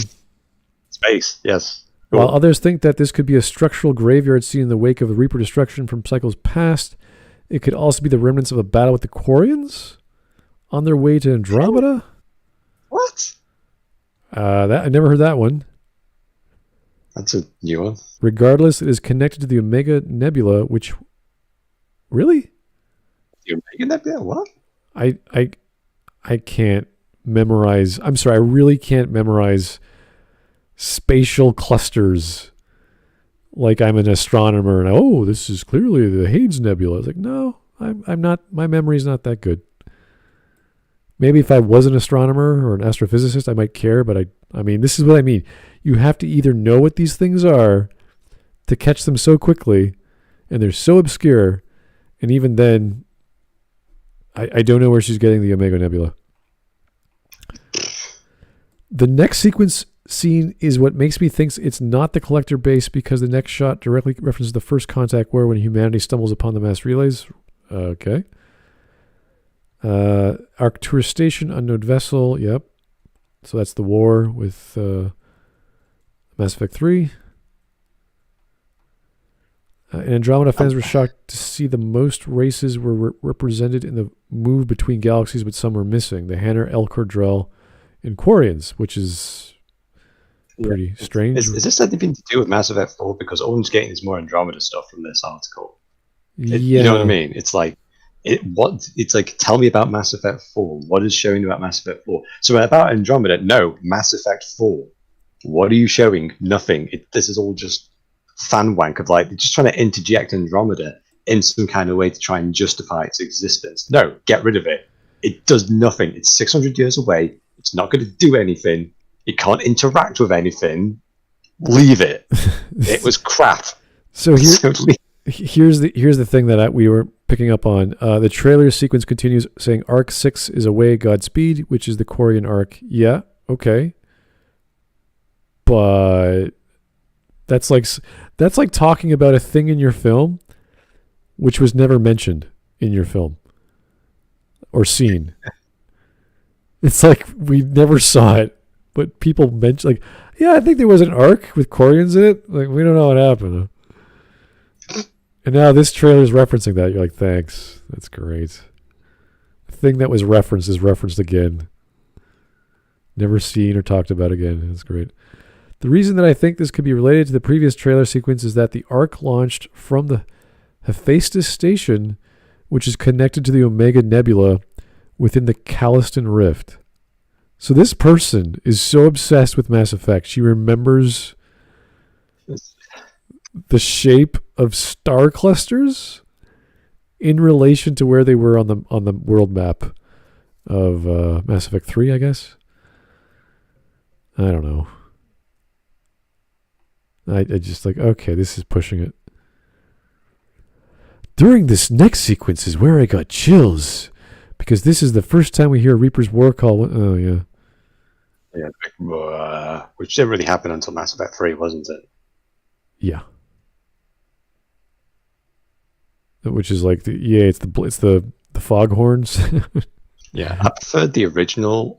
Space, yes. Cool. While others think that this could be a structural graveyard scene in the wake of the Reaper destruction from cycles past, it could also be the remnants of a battle with the Quarians on their way to Andromeda. What? I never heard that one. That's a new one. Regardless, it is connected to the Omega Nebula, which... Really? The Omega Nebula? What? I can't memorize... I'm sorry, I really can't memorize spatial clusters like I'm an astronomer and this is clearly the Hades Nebula. I was like, no, I'm not. My memory's not that good. Maybe if I was an astronomer or an astrophysicist, I might care, but I mean, this is what I mean. You have to either know what these things are to catch them so quickly, and they're so obscure, and even then, I don't know where she's getting the Omega Nebula. The next sequence scene is what makes me think it's not the collector base, because the next shot directly references the first contact war when humanity stumbles upon the mass relays. Okay. Arcturus Station, unknown vessel. Yep. So that's the war with Mass Effect 3. And Andromeda fans were shocked to see the most races were represented in the move between galaxies, but some were missing. The Hanner, Elcordrell, and Quarians, which is pretty strange. Is this anything to do with Mass Effect 4? Because all I'm getting is more Andromeda stuff from this article. You know what I mean? It's like It's like, tell me about Mass Effect 4. What is showing about Mass Effect 4? So about Andromeda, no, Mass Effect 4. What are you showing? Nothing. This is all just fan wank of like, they're just trying to interject Andromeda in some kind of way to try and justify its existence. No, get rid of it. It does nothing. It's 600 years away. It's not going to do anything. It can't interact with anything. Leave it. It was crap. So here's the thing that we were picking up on. The trailer sequence continues saying Arc 6 is away, Godspeed, which is the Quarian arc. Yeah, okay. But that's like talking about a thing in your film which was never mentioned in your film or seen. It's like we never saw it, but people mention, like, yeah, I think there was an arc with Quarians in it. Like, we don't know what happened. And now this trailer is referencing that. You're like, thanks. That's great. The thing that was referenced is referenced again. Never seen or talked about again. That's great. The reason that I think this could be related to the previous trailer sequence is that the arc launched from the Hephaestus station, which is connected to the Omega Nebula within the Calliston Rift. So this person is so obsessed with Mass Effect, she remembers the shape of star clusters in relation to where they were on the world map of Mass Effect 3, I guess. I don't know. I just like, okay, this is pushing it. During this next sequence is where I got chills, because this is the first time we hear Reaper's war call. Oh, yeah. Yeah, which didn't really happen until Mass Effect 3, wasn't it? Yeah. Which is like it's the foghorns. Yeah, I preferred the original.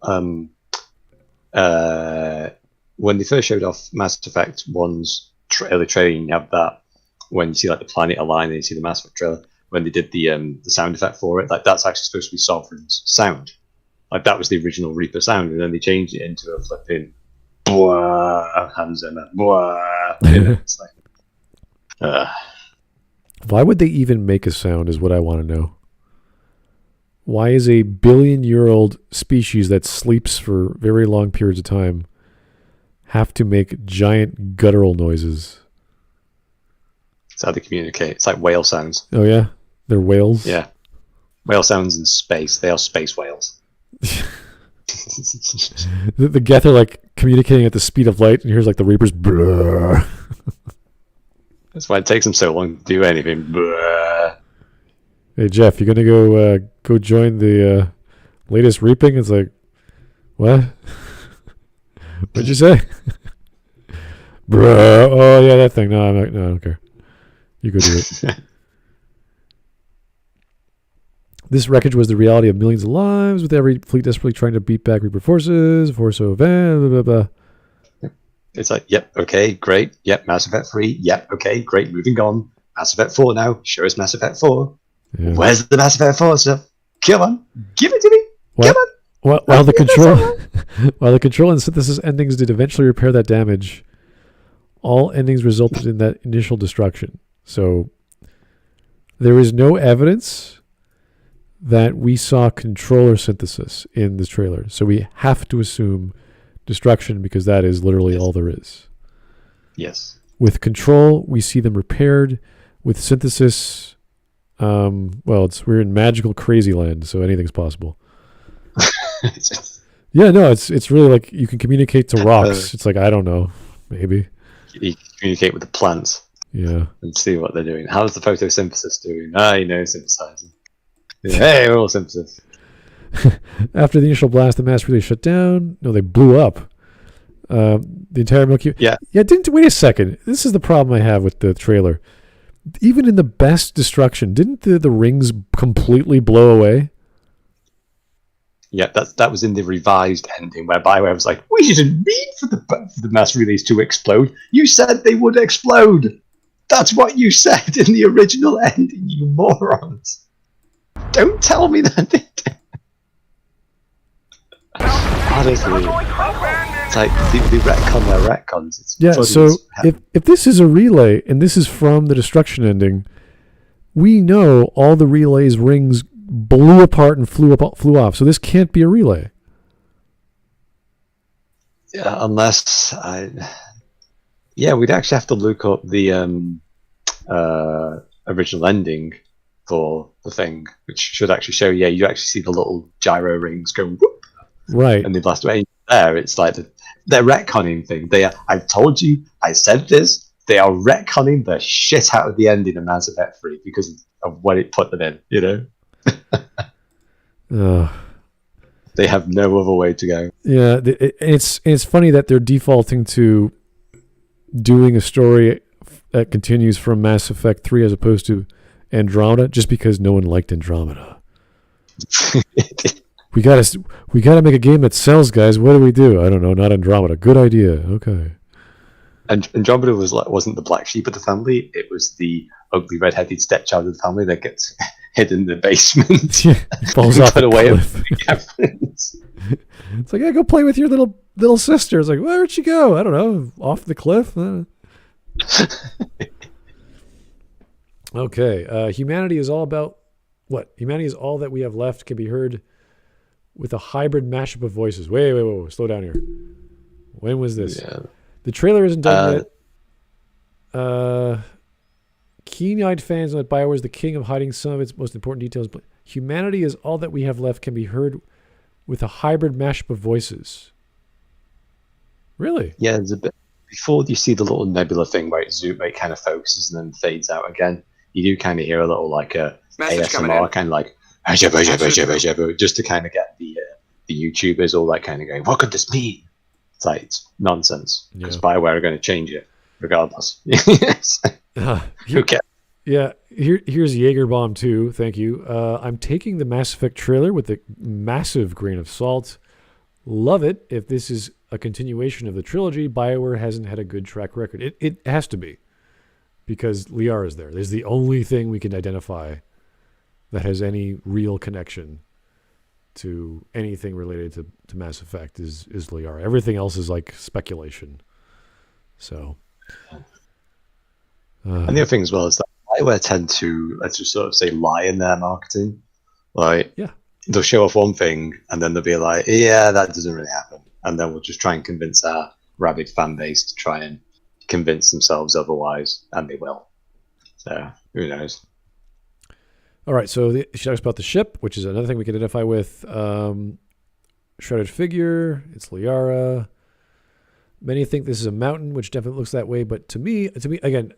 When they first showed off Mass Effect 1's early trailer, you have that. When you see like the planet align and you see the Mass Effect trailer, when they did the sound effect for it, like that's actually supposed to be Sovereign's sound. Like that was the original Reaper sound, and then they changed it into a flipping Hans Zimmer. It's like, why would they even make a sound is what I want to know. Why is a billion-year-old species that sleeps for very long periods of time have to make giant guttural noises? It's how they communicate. It's like whale sounds. Oh, yeah? They're whales? Yeah. Whale sounds in space. They are space whales. the Geth are like communicating at the speed of light, and here's like the Reapers. Brrr. That's why it takes them so long to do anything. Brrr. Hey, Jeff, you going to go join the latest reaping? It's like, what? What'd you say? Bruh. Oh, yeah, that thing. No, I don't care. You go do it. This wreckage was the reality of millions of lives, with every fleet desperately trying to beat back Reaper forces. Force of blah, blah, blah. It's like, yep, okay, great. Yep, Mass Effect 3. Yep, okay, great. Moving on. Mass Effect 4 now. Show us Mass Effect 4. Yeah. Where's the Mass Effect 4 stuff? Come on. Give it to me. Come on. While the control and synthesis endings did eventually repair that damage, all endings resulted in that initial destruction. So there is no evidence that we saw controller synthesis in this trailer. So we have to assume destruction, because that is literally all there is. Yes. With control, we see them repaired. With synthesis, we're in magical crazy land, so anything's possible. Yeah, no, it's really like you can communicate to rocks. It's like, I don't know, maybe. You communicate with the plants. Yeah. And see what they're doing. How's the photosynthesis doing? Synthesizing. Yeah, hey, we're all synthesis. After the initial blast, the mass relay shut down. No, they blew up. The entire Milky Way. Yeah. Yeah, wait a second. This is the problem I have with the trailer. Even in the best destruction, didn't the rings completely blow away? Yeah, that was in the revised ending, where BioWare was like, we didn't mean for the mass relays to explode. You said they would explode. That's what you said in the original ending, you morons. Don't tell me that they did. Honestly, it's like they retcon their retcons. It's yeah, so if this is a relay and this is from the destruction ending, we know all the relays rings blew apart and flew off. So this can't be a relay. Yeah, unless we'd actually have to look up the original ending for the thing, which should actually show. Yeah, you actually see the little gyro rings going whoop, Right. and they blast away. There, it's like they're retconning thing. I've told you, I said this. They are retconning the shit out of the ending of Mass Effect 3 because of what it put them in. You know. They have no other way to go. Yeah, it's funny that they're defaulting to doing a story that continues from Mass Effect 3 as opposed to Andromeda, just because no one liked Andromeda. we gotta make a game that sells, guys. What do? I don't know. Not Andromeda. Good idea. Okay. And Andromeda wasn't the black sheep of the family. It was the ugly red-headed stepchild of the family that gets hid in the basement. Yeah, falls off the away. It's like, yeah, go play with your little sister. It's like, where'd she go? I don't know. Off the cliff. Okay. Humanity is all about what? Humanity is all that we have left, can be heard with a hybrid mashup of voices. Wait. Slow down here. When was this? Yeah. The trailer isn't done yet. Keen-eyed fans know that BioWare is the king of hiding some of its most important details, but humanity is all that we have left, can be heard with a hybrid mashup of voices. Really? Yeah, there's a bit before you see the little nebula thing where it kind of focuses and then fades out again. You do kind of hear a little like a ASMR kind of like just to kind of get the YouTubers all that kind of going, what could this mean? It's like, it's nonsense because BioWare are going to change it regardless. Who cares? Yeah, here's Jaegerbomb 2. Thank you. I'm taking the Mass Effect trailer with a massive grain of salt. Love it. If this is a continuation of the trilogy, BioWare hasn't had a good track record. It has to be, because Liara is there. There's the only thing we can identify that has any real connection to anything related to Mass Effect is Liara. Everything else is like speculation. So... and the other thing as well is that BioWare tend to, let's just sort of say, lie in their marketing. Like, they'll show off one thing and then they'll be like, yeah, that doesn't really happen. And then we'll just try and convince our rabid fan base to try and convince themselves otherwise, and they will. So, who knows? All right, so she talks about the ship, which is another thing we can identify with. Shredded figure, it's Liara. Many think this is a mountain, which definitely looks that way, but to me, again,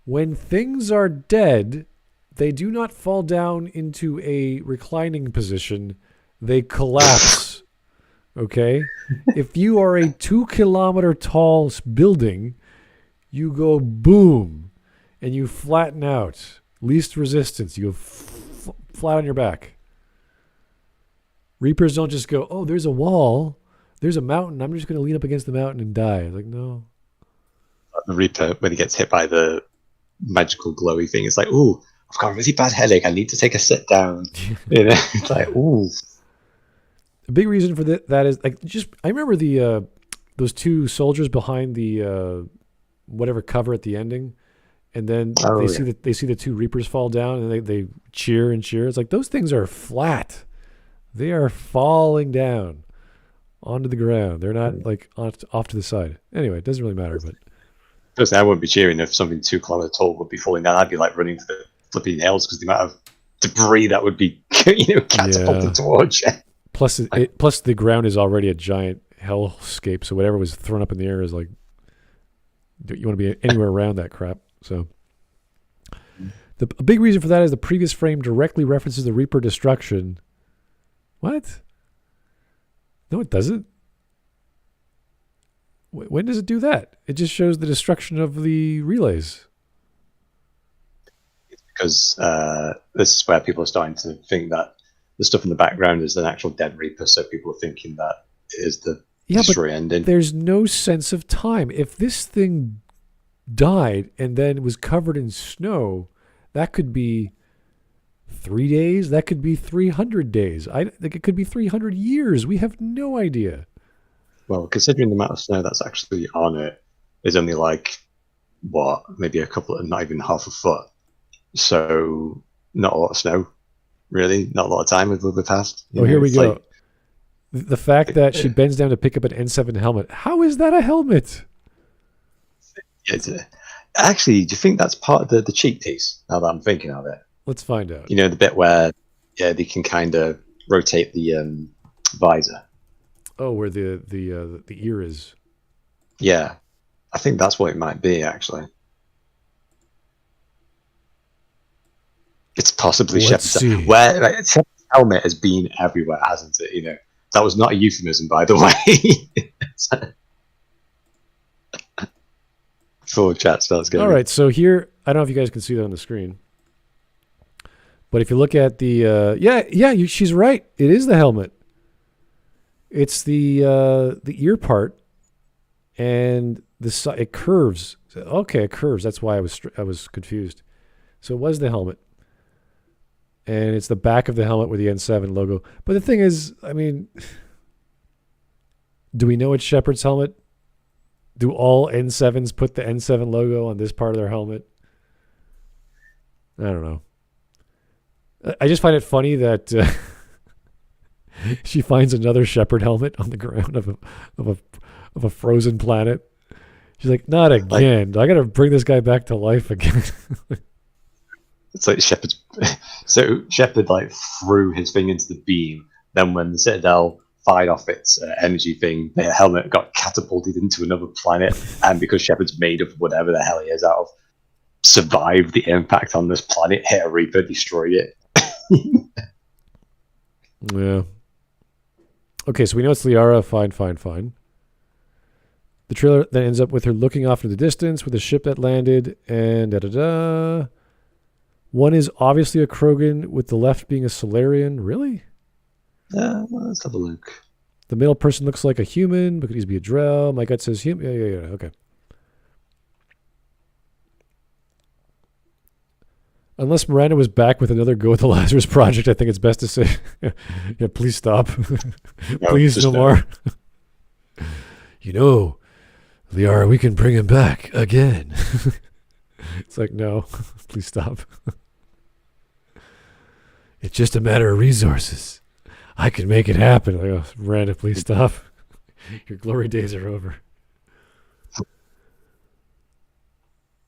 when things are dead, they do not fall down into a reclining position. They collapse. Okay? If you are a 2-kilometer tall building, you go boom, and you flatten out. Least resistance. You go flat on your back. Reapers don't just go, oh, there's a wall, there's a mountain, I'm just going to lean up against the mountain and die. It's like, no. The Reaper, when he gets hit by the magical glowy thing, it's like, ooh, I've got a really bad headache, I need to take a sit down. You know, it's like, ooh. A big reason for that is like, just I remember the those two soldiers behind the whatever cover at the ending, and then they see the two Reapers fall down, and they cheer and cheer. It's like, those things are flat; they are falling down onto the ground. They're not like off to the side. Anyway, it doesn't really matter, but. Personally, I wouldn't be cheering if something 2 kilometers tall would be falling down. I'd be like running for the flipping hills because the amount of debris that would be, catapulted towards you. Plus the ground is already a giant hellscape, so whatever was thrown up in the air is like, you want to be anywhere around that crap. So a big reason for that is the previous frame directly references the Reaper destruction. What? No, it doesn't. When does it do that? It just shows the destruction of the relays. It's because this is where people are starting to think that the stuff in the background is an actual dead Reaper, so people are thinking that it is the story ending. There's no sense of time. If this thing died and then was covered in snow, that could be 3 days. That could be 300 days. I think it could be 300 years. We have no idea. Well, considering the amount of snow that's actually on it is only like, maybe a couple, not even half a foot. So not a lot of snow, really, not a lot of time with passed. Here we go. The fact that she bends down to pick up an N7 helmet. How is that a helmet? Actually, do you think that's part of the cheek piece? Now that I'm thinking of it, let's find out. The bit where they can kind of rotate the visor. Oh, where the ear is. Yeah, I think that's what it might be. Actually, it's possibly Shepard's. Where Shepard's helmet has been everywhere, hasn't it? That was not a euphemism, by the way. Full chat spells going. All right, so here, I don't know if you guys can see that on the screen, but if you look at the she's right. It is the helmet. It's the ear part, and it curves. Okay, it curves. That's why I was confused. So it was the helmet, and it's the back of the helmet with the N7 logo. But the thing is, I mean, do we know it's Shepard's helmet? Do all N7s put the N7 logo on this part of their helmet? I don't know. I just find it funny that she finds another Shepard helmet on the ground of a frozen planet. She's like, not again. I got to bring this guy back to life again. It's like Shepard's. So Shepard threw his thing into the beam. Then when the Citadel fired off its energy thing, the helmet got catapulted into another planet, and because Shepard's made of whatever the hell he is out of, survived the impact on this planet, hit a Reaper, destroyed it. Yeah. Okay, so we know it's Liara. Fine. The trailer then ends up with her looking off into the distance with a ship that landed, and da-da-da. One is obviously a Krogan, with the left being a Solarian. Really? Let's have a look. The middle person looks like a human, but could easily be a Drell. My gut says human. Yeah. Okay. Unless Miranda was back with another go with the Lazarus Project, I think it's best to say, yeah, please stop. Please no more. Liara, we can bring him back again. It's like, no, please stop. It's just a matter of resources. I can make it happen. Like, Miranda, please stop. Your glory days are over.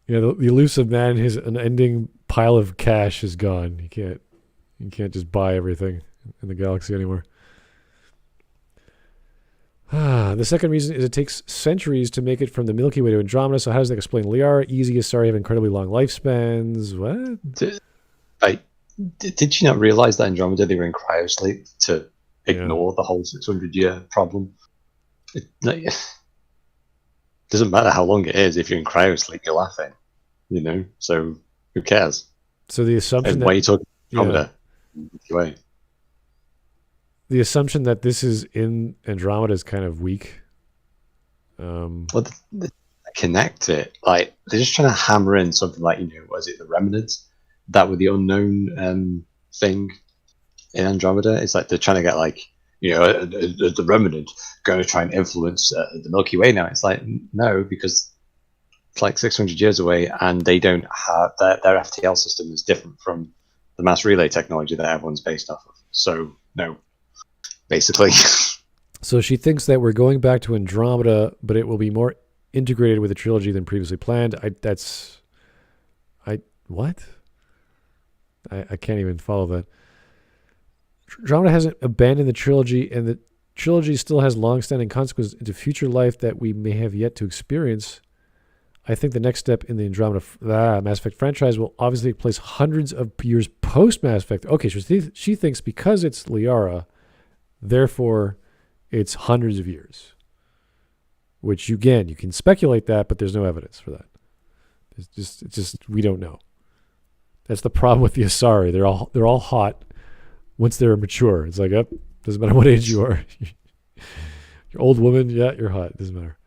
Yeah, the elusive man, his unending pile of cash is gone. You can't just buy everything in the galaxy anymore. The second reason is it takes centuries to make it from the Milky Way to Andromeda. So how does that explain Liara? Easy Asari have incredibly long lifespans. What? Did you not realize that Andromeda, they were in cryosleep to ignore the whole 600-year problem? It doesn't matter how long it is. If you're in cryosleep, you're laughing. So who cares? So the assumption why are you talking Andromeda? Anyway. The assumption that this is in Andromeda is kind of weak. Well, they connect it. Like, they're just trying to hammer in something like, was it the remnants that were the unknown thing in Andromeda? It's like they're trying to get the remnant going to try and influence the Milky Way now. It's like, no, because it's like 600 years away, and they don't have their FTL system is different from the mass relay technology that everyone's based off of. So no. Basically. So she thinks that we're going back to Andromeda, but it will be more integrated with the trilogy than previously planned. What? I can't even follow that. Andromeda hasn't abandoned the trilogy, and the trilogy still has long-standing consequences into future life that we may have yet to experience. I think the next step in the Andromeda Mass Effect franchise will obviously take place hundreds of years post-Mass Effect. Okay, so she thinks because it's Liara, therefore, it's hundreds of years. Which, again, you can speculate that, but there's no evidence for that. It's just we don't know. That's the problem with the Asari. They're all hot once they're mature. It's like, doesn't matter what age you are. You're old woman, yeah, you're hot. Doesn't matter.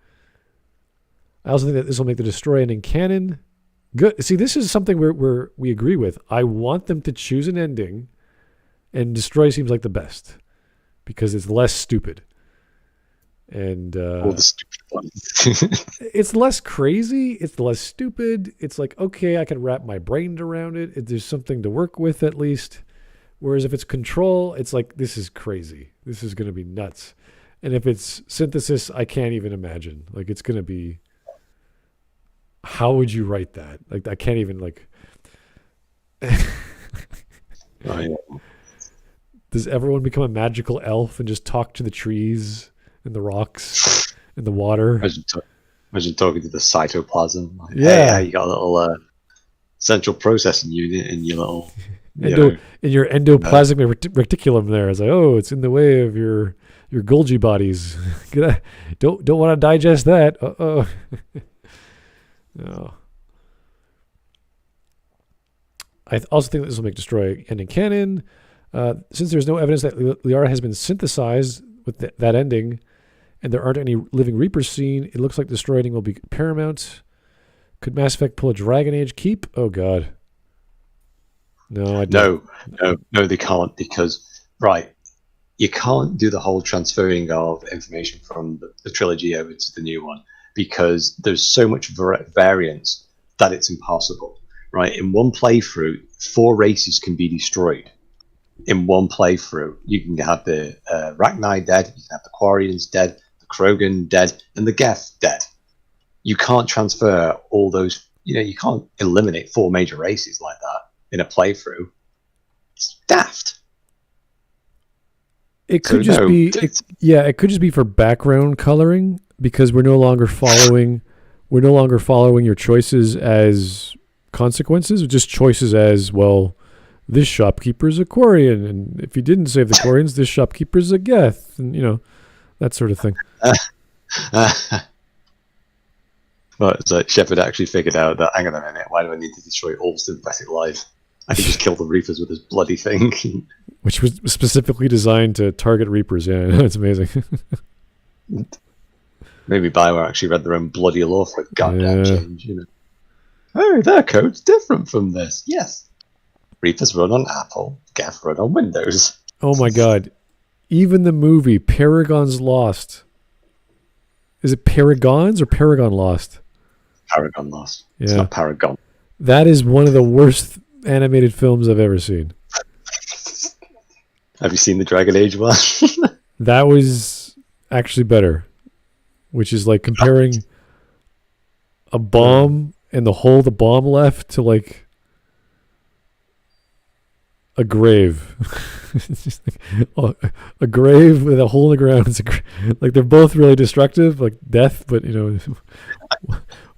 I also think that this will make the Destroy ending canon. Good. See, this is something where we agree with. I want them to choose an ending, and Destroy seems like the best. Because it's less stupid. And all the stupid ones. it's less crazy. It's less stupid. It's like, okay, I can wrap my brain around it. There's something to work with at least. Whereas if it's control, it's like, this is crazy. This is going to be nuts. And if it's synthesis, I can't even imagine. Like, it's going to be, how would you write that? Like, I can't even, like, does everyone become a magical elf and just talk to the trees and the rocks and the water? Imagine talking to the cytoplasm. Like, Yeah. hey, you got a little central processing unit in your little... In your endoplasmic reticulum there. It's like, oh, it's in the way of your Golgi bodies. Don't want to digest that. Uh-oh. No. I also think that this will make Destroy ending canon. Since there's no evidence that Liara has been synthesized with that ending, and there aren't any living Reapers seen, it looks like Destroy ending will be paramount. Could Mass Effect pull a Dragon Age keep? Oh, God. No, I don't. No, they can't, because, right, you can't do the whole transferring of information from the trilogy over to the new one, because there's so much variance that it's impossible, right? In one playthrough, 4 races can be destroyed. In one playthrough, you can have the Rachni dead, you can have the Quarians dead, the Krogan dead, and the Geth dead. You can't transfer all those, you can't eliminate 4 major races like that in a playthrough. It's daft. It could just be, it could just be for background coloring, because we're no longer following your choices as consequences, just choices as, well, this shopkeeper's a Quarian, and if you didn't save the Quarians, this shopkeeper's a Geth, and that sort of thing. Well, it's like Shepard actually figured out that, hang on a minute, why do I need to destroy all synthetic life? I can just kill the Reapers with this bloody thing. Which was specifically designed to target Reapers, yeah. It's amazing. Maybe BioWare actually read their own bloody law for a goddamn change, Oh, their code's different from this. Yes. Reapers run on Apple, Geth run on Windows. Oh my God. Even the movie, Paragon's Lost. Is it Paragons or Paragon Lost? Paragon Lost. Yeah. It's not Paragon. That is one of the worst animated films I've ever seen. Have you seen the Dragon Age one? That was actually better, which is like comparing a bomb and the hole the bomb left to like a grave. It's just like, a grave with a hole in the ground. It's like they're both really destructive, like death, but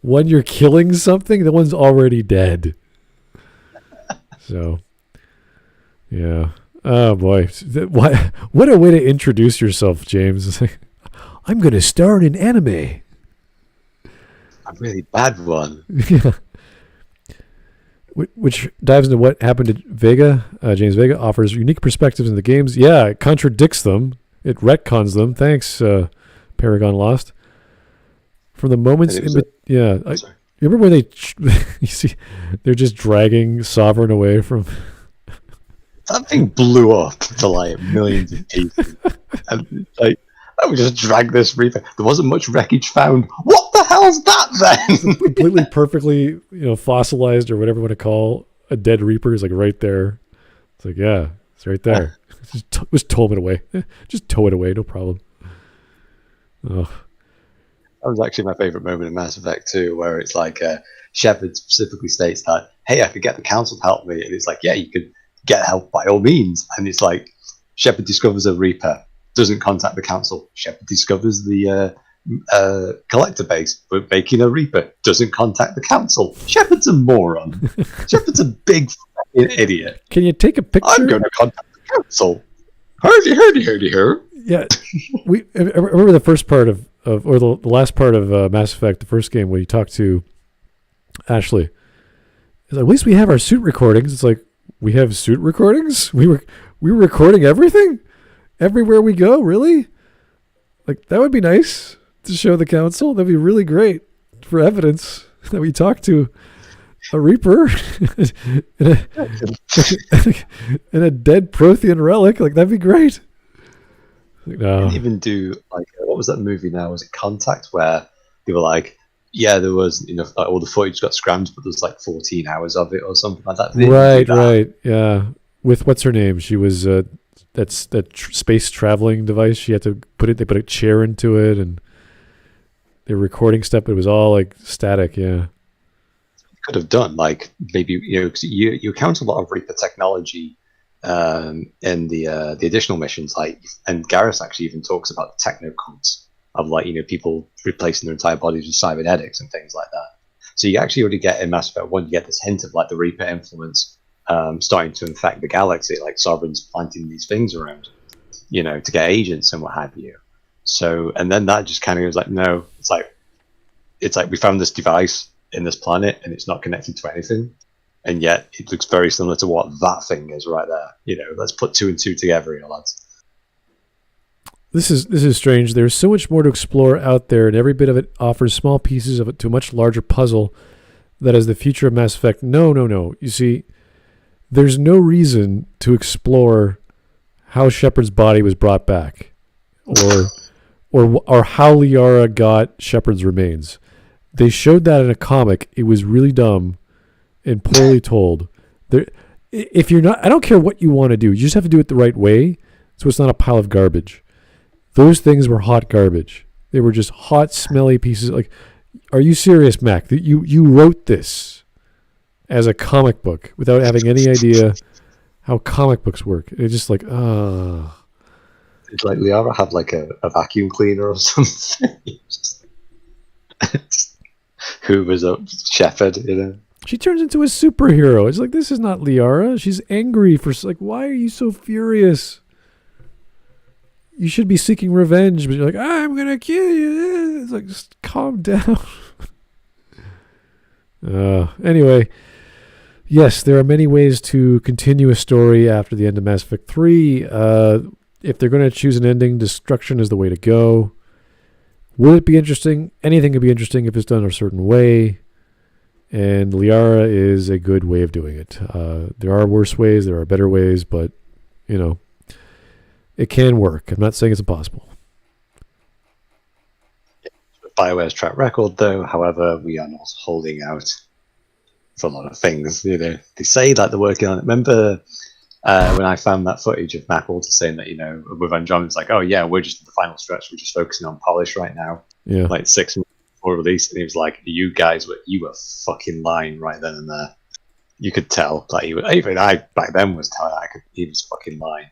when you're killing something, the one's already dead. So, yeah. Oh boy, what a way to introduce yourself, James. It's like, I'm going to star in an anime. A really bad one. Yeah. Which dives into what happened to Vega. James Vega offers unique perspectives in the games. Yeah, it contradicts them. It retcons them. Thanks, Paragon Lost. From the moments you remember when you see they're just dragging Sovereign away from. That thing blew up to like millions of pieces, and like, I would just drag this Reaper. There wasn't much wreckage found. What the hell's that then? Completely perfectly, fossilized or whatever you want to call a dead Reaper is like right there. It's like, yeah, it's right there. Just tow it away. Just tow it away, no problem. Oh. That was actually my favorite moment in Mass Effect 2, where it's like Shepard specifically states that, hey, I could get the council to help me, and it's like, yeah, you could get help by all means, and it's like Shepard discovers a Reaper, doesn't contact the council. Shepard discovers the collector base, but making a Reaper, doesn't contact the council. Shepard's a moron. Shepard's a big fucking idiot. Can you take a picture? I'm going to contact the council. Hurdy. Yeah, I remember the first part of or the last part of Mass Effect, the first game, where you talk to Ashley. It's like, at least we have our suit recordings. It's like, we have suit recordings? We were recording everything? Everywhere we go, really? Like, that would be nice to show the council. That'd be really great for evidence that we talked to a Reaper and a dead Prothean relic. Like, that'd be great. Like, no. Even do, like, what was that movie now? Was it Contact? Where they were like, yeah, there was like, all the footage got scrammed, but there's like 14 hours of it or something like that. Right, yeah. With what's her name? She was that's that space traveling device. She had to they put a chair into it, and they were recording stuff, but it was all like static. Yeah, could have done like maybe 'cause you count a lot of Reaper technology in the additional missions, like, and Garrus actually even talks about the techno cults of like people replacing their entire bodies with cybernetics and things like that. So you actually already get in Mass Effect 1, you get this hint of like the Reaper influence starting to infect the galaxy, like Sovereign's planting these things around, to get agents and what have you. So, and then that just kind of goes like, no, it's like we found this device in this planet and it's not connected to anything, and yet it looks very similar to what that thing is right there. Let's put 2 and 2 together, lads. This is strange. There's so much more to explore out there, and every bit of it offers small pieces of it to a much larger puzzle that is the future of Mass Effect. No. You see, there's no reason to explore how Shepard's body was brought back, or how Liara got Shepard's remains. They showed that in a comic. It was really dumb and poorly told. If you're not, I don't care what you want to do. You just have to do it the right way, so it's not a pile of garbage. Those things were hot garbage. They were just hot, smelly pieces. Like, are you serious, Mac? That you wrote this as a comic book without having any idea how comic books work? It's just like, Did like Liara have like a vacuum cleaner or something? Who was a Shepard, She turns into a superhero. It's like, this is not Liara. She's angry for like, why are you so furious? You should be seeking revenge, but you're like, I'm gonna kill you. It's like, just calm down. Anyway, yes, there are many ways to continue a story after the end of Mass Effect 3. If they're going to choose an ending, destruction is the way to go. Would it be interesting? Anything could be interesting if it's done a certain way. And Liara is a good way of doing it. There are worse ways, there are better ways, but, it can work. I'm not saying it's impossible. BioWare's track record, though, however, we are not holding out for a lot of things. They say that they're working on it. Remember when I found that footage of Mac Walter saying that, with Andromeda, it's like, oh yeah, we're just in the final stretch. We're just focusing on polish right now. Yeah. Like 6 months before release, and he was like, you were fucking lying right then and there. You could tell that even I back then was telling he was fucking lying.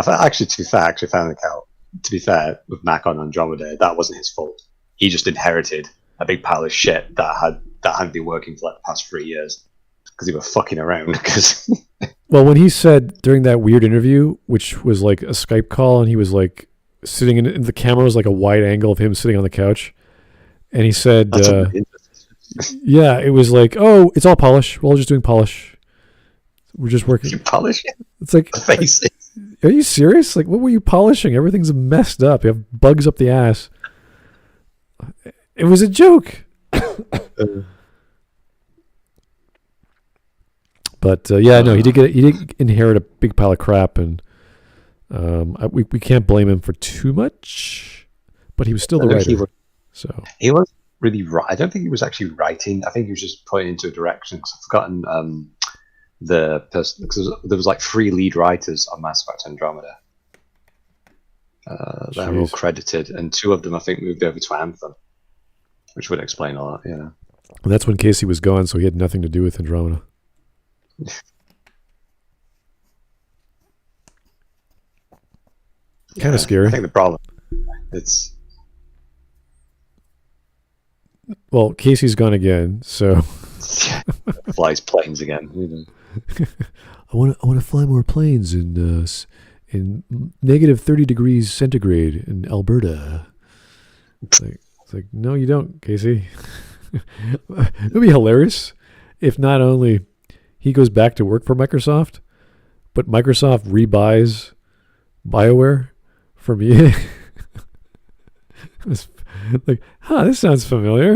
Actually, to be fair, I found the count. To be fair, with Mac on Andromeda, that wasn't his fault. He just inherited a big pile of shit that hadn't been working for like the past 3 years because he was fucking around. Because well, when he said during that weird interview, which was like a Skype call, and he was like sitting in the camera was like a wide angle of him sitting on the couch, and he said, "Yeah, it was like, oh, it's all polish. We're all just doing polish. We're just working. You polish it? It's like, faces. Are you serious? Like, what were you polishing? Everything's messed up. You have bugs up the ass. It was a joke." But no, he did inherit a big pile of crap, and we can't blame him for too much. But he was still the writer. He was really right. I don't think he was actually writing. I think he was just pointing into a direction. Because I've forgotten the person, because there was like 3 lead writers on Mass Effect Andromeda. They're all credited, and 2 of them I think moved over to Anthem, which would explain a lot. And that's when Casey was gone, so he had nothing to do with Andromeda. Kind of scary. I think the problem well, Casey's gone again, so flies planes again. I want to fly more planes in negative 30 degrees centigrade in Alberta. It's like no, you don't, Casey. It'd be hilarious if not only he goes back to work for Microsoft, but Microsoft rebuys BioWare from EA. It's like, this sounds familiar.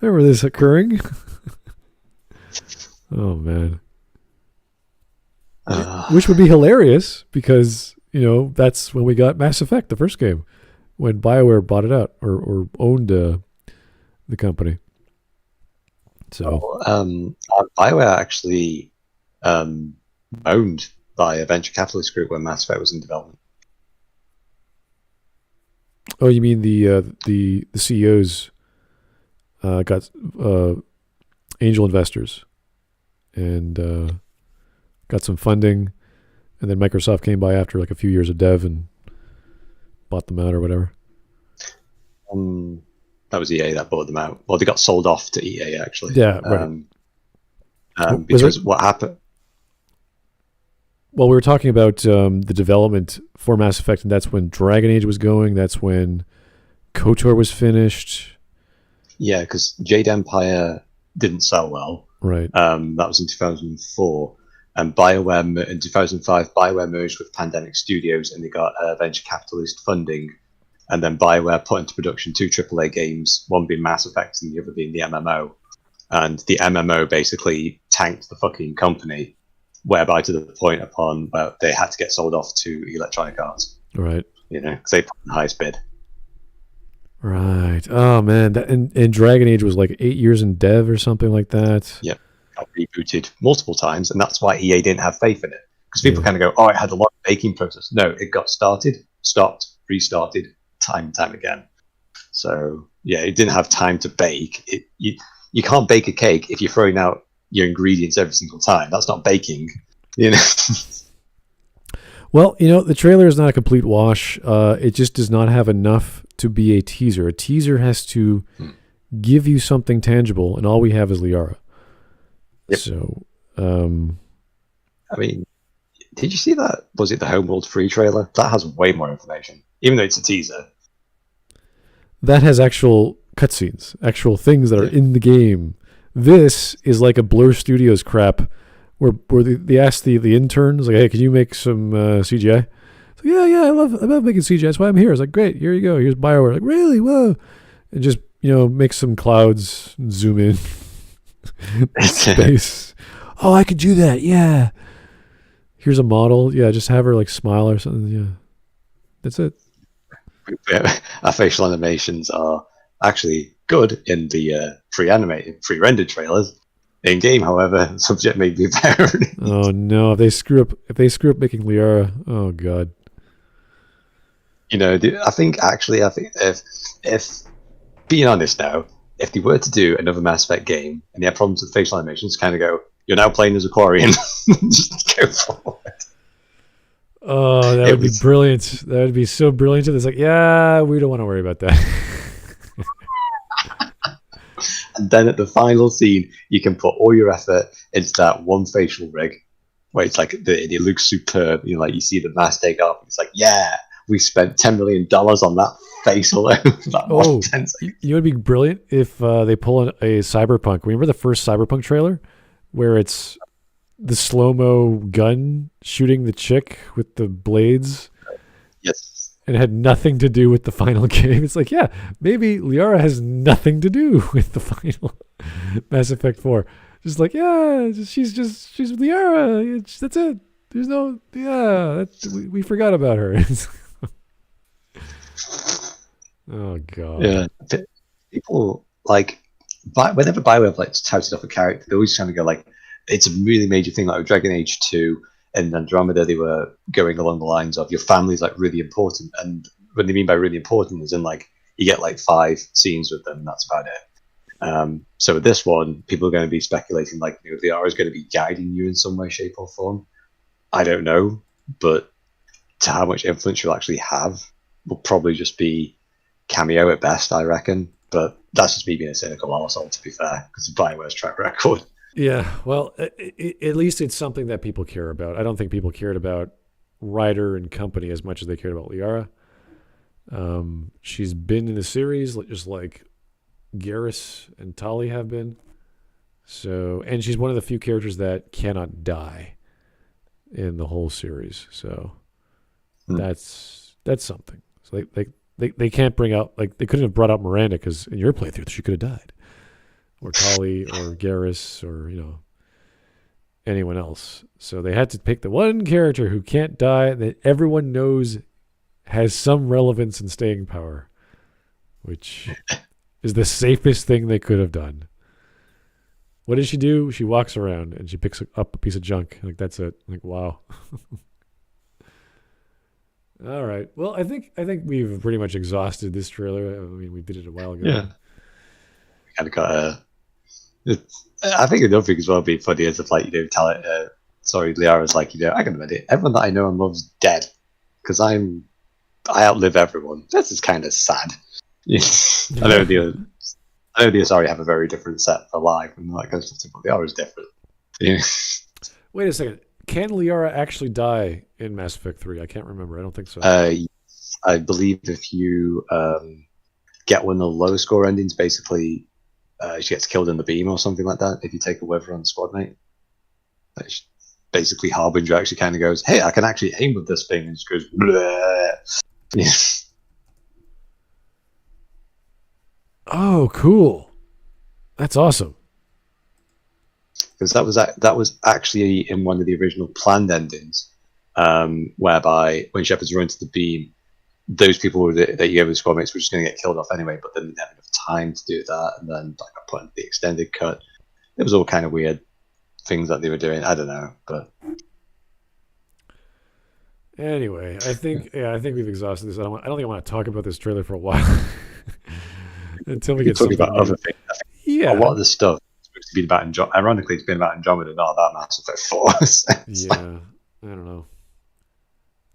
Remember this occurring? Oh man. Which would be hilarious because, that's when we got Mass Effect, the first game, when BioWare bought it out or owned the company. So, BioWare actually owned by a venture capitalist group when Mass Effect was in development. oh, you mean the CEOs got angel investors and got some funding, and then Microsoft came by after like a few years of dev and bought them out or whatever. That was EA that bought them out. Well, they got sold off to EA actually. Yeah, right. Because what happened? Well, we were talking about the development for Mass Effect, and that's when Dragon Age was going. That's when KOTOR was finished. Yeah, because Jade Empire didn't sell well. Right. That was in 2004. And BioWare, in 2005, BioWare merged with Pandemic Studios, and they got venture capitalist funding. And then BioWare put into production 2 AAA games, one being Mass Effect and the other being the MMO. And the MMO basically tanked the fucking company, whereby to the point upon where they had to get sold off to Electronic Arts. Right. You know, because they put the highest bid. Right. Oh man, and Dragon Age was like 8 years in dev or something like that. Yeah, got rebooted multiple times, and that's why EA didn't have faith in it. Because people kind of go, "Oh, it had a lot of baking process." No, it got started, stopped, restarted, time and time again. So yeah, it didn't have time to bake. You can't bake a cake if you're throwing out your ingredients every single time. That's not baking, you know. Well, the trailer is not a complete wash. It just does not have enough to be a teaser. A teaser has to give you something tangible, and all we have is Liara. Yep. So, I mean, did you see that? Was it the Homeworld free trailer? That has way more information, even though it's a teaser. That has actual cutscenes, actual things that are in the game. This is like a Blur Studios crap, where they asked the interns, like, "Hey, can you make some CGI?" So, yeah, I love making CGI. That's why I'm here. It's like, great, here you go. Here's BioWare. Like, really? Whoa! And just make some clouds, and zoom in, space. Oh, I could do that. Yeah. Here's a model. Yeah, just have her like smile or something. Yeah, that's it. Our facial animations are actually good in the pre-rendered trailers. In game, however, subject may be better. Oh no! If they screw up making Liara, oh god. I think if being honest now, if they were to do another Mass Effect game and they have problems with facial animations, kind of go, "You're now playing as a Quarian." Just go forward. Oh, that would be brilliant. That would be so brilliant. It's like, yeah, we don't want to worry about that. And then at the final scene, you can put all your effort into that one facial rig, where it's like it looks superb. You see the mask take off. And it's like, yeah, we spent $10 million on that face alone. You would be brilliant if they pull a Cyberpunk. Remember the first Cyberpunk trailer, where it's the slow-mo gun shooting the chick with the blades? Yes. And it had nothing to do with the final game. It's like, yeah, maybe Liara has nothing to do with the final Mass Effect 4. Just like, yeah, she's Liara. That's it. There's no, we forgot about her. Oh god. Yeah. People whenever BioWare touted off a character, they always trying to go like, it's a really major thing, like with Dragon Age 2 and Andromeda. They were going along the lines of your family's like really important, and what they mean by really important is in like you get like 5 scenes with them, and that's about it. So with this one, people are going to be speculating like Liara is going to be guiding you in some way, shape, or form. I don't know, but to how much influence you'll actually have will probably just be cameo at best, I reckon. But that's just me being a cynical arsehole, to be fair, because of BioWare's track record. Yeah, well, at least it's something that people care about. I don't think people cared about Ryder and company as much as they cared about Liara. She's been in the series just like Garrus and Tali have been. So, and she's one of the few characters that cannot die in the whole series. So that's something. So they can't bring out, like, they couldn't have brought out Miranda because in your playthrough she could have died. Or Tali, or Garrus, or anyone else. So they had to pick the one character who can't die that everyone knows has some relevance and staying power, which is the safest thing they could have done. What does she do? She walks around and she picks up a piece of junk. Like, that's it. Like, wow. All right. Well, I think we've pretty much exhausted this trailer. I mean, we did it a while ago. Yeah. Kind of got a. I think another thing as well being funny is if, like, tell it. Liara's like, I can admit it. Everyone that I know and love's dead because I outlive everyone. This is kind of sad. I know the Asari have a very different set for life and that kind of stuff, but Liara's different. Wait a second. Can Liara actually die in Mass Effect 3? I can't remember. I don't think so. I believe if you get one of the low score endings, basically she gets killed in the beam or something like that. If you take a with her on the squad mate, basically Harbinger actually kind of goes, "Hey, I can actually aim with this thing," and just goes, "Bleh." Oh, cool! That's awesome. Because that was actually in one of the original planned endings, whereby when Shepard's run to the beam, those people that you gave the squad mates were just going to get killed off anyway, but then they didn't have enough time to do that, and then I put in the extended cut. It was all kind of weird things that they were doing. I don't know, but anyway, I think we've exhausted this. I don't think I want to talk about this trailer for a while until we get something about other things. Yeah, a lot of the stuff is supposed to be about Andromeda. Ironically, it's been about Andromeda, not about Mass Effect 4. So yeah, I don't know.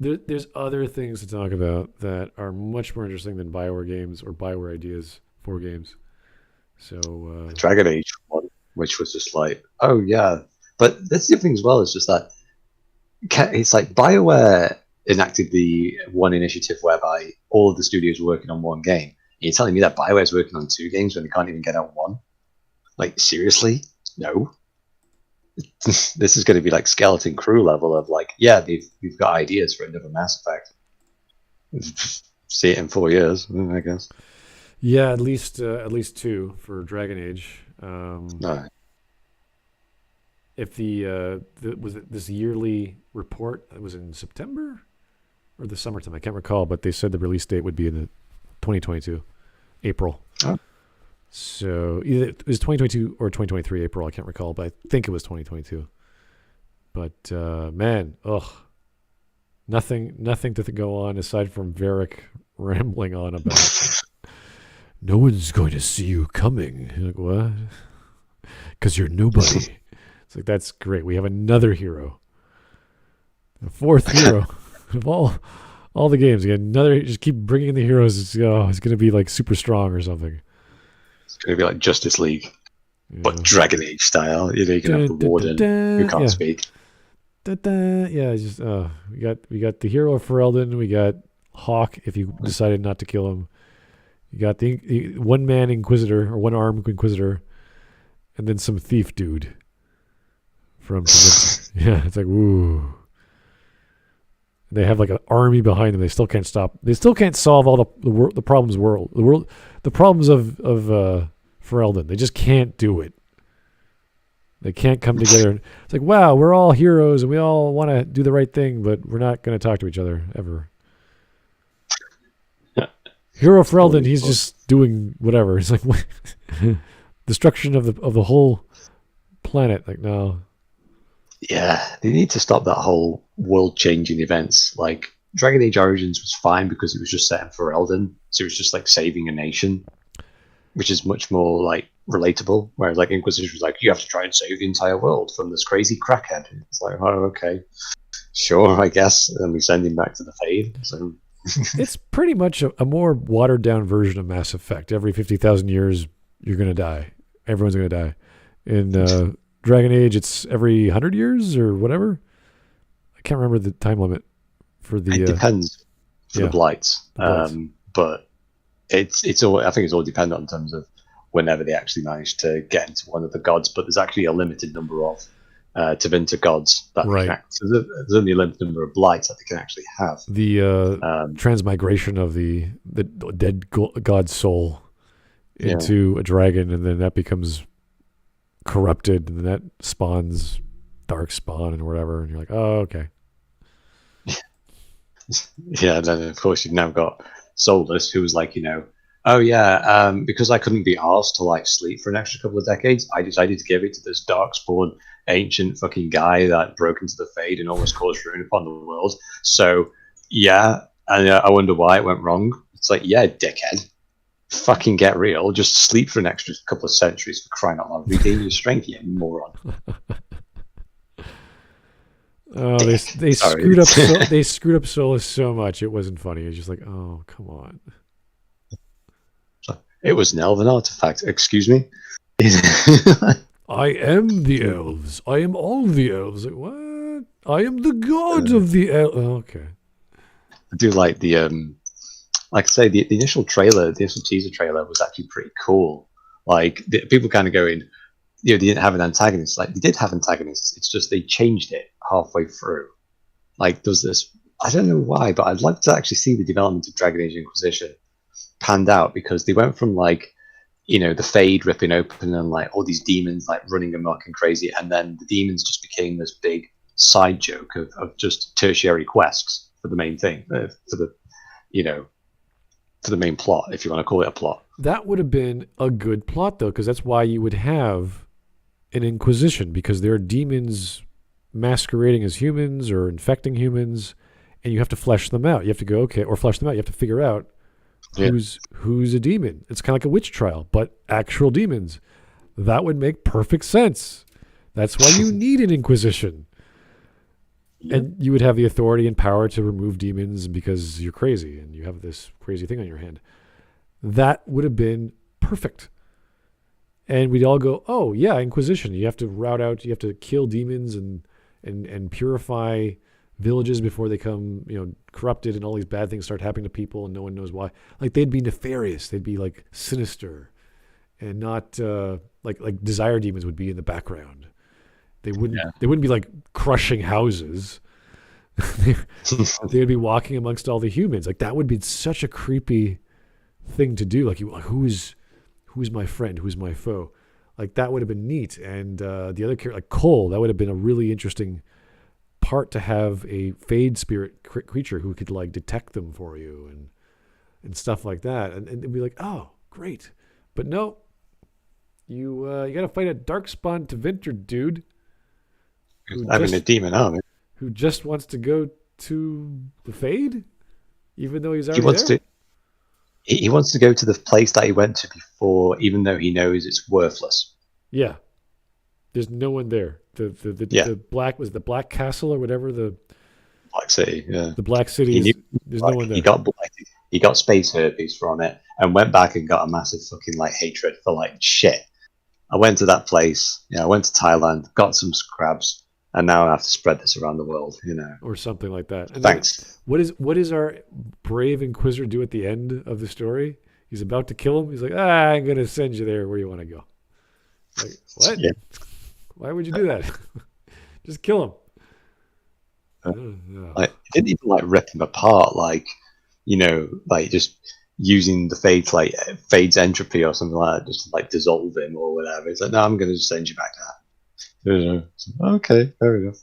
There's other things to talk about that are much more interesting than BioWare games or BioWare ideas for games. So Dragon Age one, which was just like, oh yeah, but that's the thing as well. Is just that it's like BioWare enacted the one initiative whereby all of the studios were working on one game. You're telling me that BioWare's working on 2 games when they can't even get out one? Like, seriously? No. This is going to be like Skeleton Crew level of like, yeah, we've got ideas for another Mass Effect. See it in 4 years, I guess. Yeah, at least 2 for Dragon Age. No. If was it this yearly report that was in September or the summertime, I can't recall, but they said the release date would be in the 2022 April. Oh. So either it was 2022 or 2023 April, I can't recall, but I think it was 2022. But man, nothing to go on aside from Varric rambling on about no one's going to see you coming. You're like, what? Because you're nobody. It's like, that's great. We have another hero, the 4th hero of all the games. Again, another. Just keep bringing in the heroes. It's going to be like super strong or something. It's going to be like Justice League, but Dragon Age style. You can have the warden who can't speak. Yeah, just we got the hero of Ferelden. We got Hawk. If you decided not to kill him, you got the one-man Inquisitor or one-armed Inquisitor, and then some thief dude. Yeah, it's like, woo. They have like an army behind them. They still can't stop. They still can't solve all the problems. The problems of Ferelden. They just can't do it. They can't come together. It's like, wow, we're all heroes and we all want to do the right thing, but we're not going to talk to each other ever. Hero Ferelden, he's just doing whatever. It's like destruction of the whole planet. Like, no. Yeah, they need to stop that whole world-changing events. Like, Dragon Age Origins was fine because it was just set in Ferelden, so it was just like saving a nation, which is much more like relatable. Whereas like Inquisition was like, you have to try and save the entire world from this crazy crackhead. It's like, oh, okay, sure, I guess. And we send him back to the Fade. So it's pretty much a more watered-down version of Mass Effect. Every 50,000 years, you're going to die. Everyone's going to die. In Dragon Age, it's every 100 years or whatever. I can't remember the time limit for the. It depends for the blights, but it's all. I think it's all dependent in terms of whenever they actually manage to get into one of the gods. But there's actually a limited number of Tevinter gods that they can. So there's only a limited number of blights that they can actually have. The transmigration of the dead god's soul into a dragon, and then that becomes corrupted, and then that spawns Darkspawn and whatever, and you're like, oh, okay. Yeah, and then of course you've now got Solus, who was like, Oh yeah, because I couldn't be asked to like sleep for an extra couple of decades, I decided to give it to this darkspawn ancient fucking guy that broke into the Fade and almost caused ruin upon the world. So yeah, and I wonder why it went wrong. It's like, yeah, dickhead, fucking get real. Just sleep for an extra couple of centuries, for crying out loud. Regain your strength, you moron. Oh, they Sorry. screwed up. They screwed up Solus so much. It wasn't funny. It's just like, oh, come on. It was an elven artifact. Excuse me. I am the elves. I am all the elves. Like, what? I am the god of the elves. Oh, okay. I do like the like I say, the initial trailer, the initial teaser trailer was actually pretty cool. Like people kind of going, they didn't have an antagonist. Like they did have antagonists. It's just they changed it halfway through. Like there's this, I don't know why, but I'd like to actually see the development of Dragon Age Inquisition panned out, because they went from like, the Fade ripping open and like all these demons like running amok and crazy, and then the demons just became this big side joke of just tertiary quests for the main thing, for the main plot, if you want to call it a plot. That would have been a good plot, though, because that's why you would have an Inquisition, because there are demons masquerading as humans or infecting humans, and you have to flesh them out. You have to go, okay, or flesh them out. You have to figure out who's a demon. It's kind of like a witch trial, but actual demons. That would make perfect sense. That's why you need an Inquisition. And you would have the authority and power to remove demons because you're crazy and you have this crazy thing on your hand. That would have been perfect. And we'd all go, oh, yeah, Inquisition. You have to rout out, you have to kill demons and purify villages before they come, corrupted, and all these bad things start happening to people and no one knows why. Like, they'd be nefarious. They'd be like sinister and not like desire demons would be in the background. They wouldn't be like crushing houses. They would be walking amongst all the humans. Like, that would be such a creepy thing to do. Like, who's my friend? Who's my foe? Like, that would have been neat. And the other character, like Cole, that would have been a really interesting part to have a Fade spirit creature who could like detect them for you and stuff like that. And it'd be like, oh, great. But no, you got to fight a Darkspawn Tevinter dude. Having a demon army. Who just wants to go to the Fade, even though he's already there? He wants to go to the place that he went to before, even though he knows it's worthless. Yeah. There's no one there. The Black Castle or whatever, the Black City, yeah. The Black City, there's no one there. He got space herpes from it and went back and got a massive fucking like hatred for like shit. I went to that place, I went to Thailand, got some scrabs, and now I have to spread this around the world, or something like that. And thanks. What is our brave Inquisitor do at the end of the story? He's about to kill him. He's like, I'm gonna send you there where you want to go. Like, what? Yeah. Why would you do that? Just kill him. Like, it didn't even like rip him apart, like just using the Fade, like Fade's entropy or something like that, just to like dissolve him or whatever. It's like, no, I'm gonna just send you back to that. Okay, fair enough.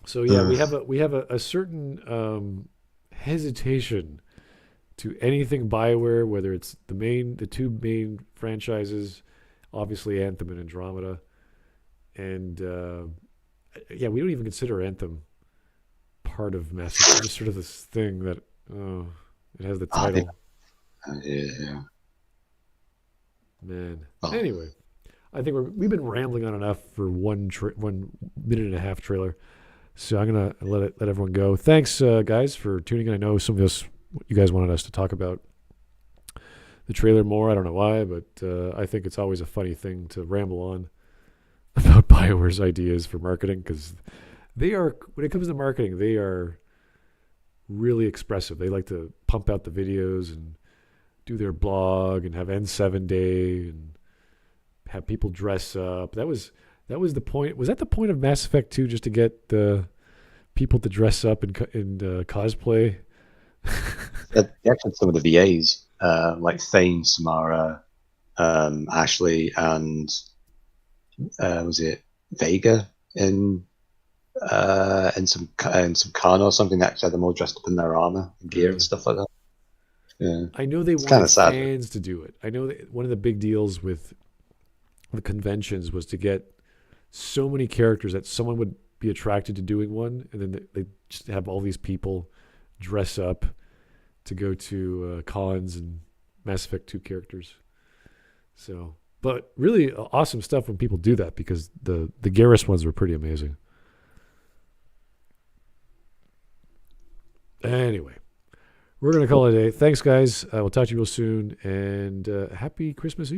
So yeah, we have a certain hesitation to anything BioWare, whether it's the two main franchises, obviously Anthem and Andromeda, and we don't even consider Anthem part of Mass Effect. It's just sort of this thing that it has the title. Yeah. Man. Anyway. I think we've been rambling on enough for 1 minute and a half trailer, so I'm gonna let everyone go. Thanks, guys, for tuning in. I know some of this you guys wanted us to talk about the trailer more. I don't know why, but I think it's always a funny thing to ramble on about BioWare's ideas for marketing, because they are, when it comes to marketing, they are really expressive. They like to pump out the videos and do their blog and have N7 day and have people dress up. That was the point. Was that the point of Mass Effect 2, just to get the people to dress up in cosplay? They actually had some of the VAs, like Thane, Samara, Ashley, and was it Vega in some Khan or something, that actually had them all dressed up in their armor and gear and stuff like that. Yeah. I know they kinda wanted sad. fans to do it. I know that one of the big deals with the conventions was to get so many characters that someone would be attracted to doing one, and then they just have all these people dress up to go to cons and Mass Effect 2 characters. So, but really awesome stuff when people do that, because the Garrus ones were pretty amazing. Anyway, we're going to call it a day. Thanks, guys. We'll talk to you real soon, and happy Christmas Eve.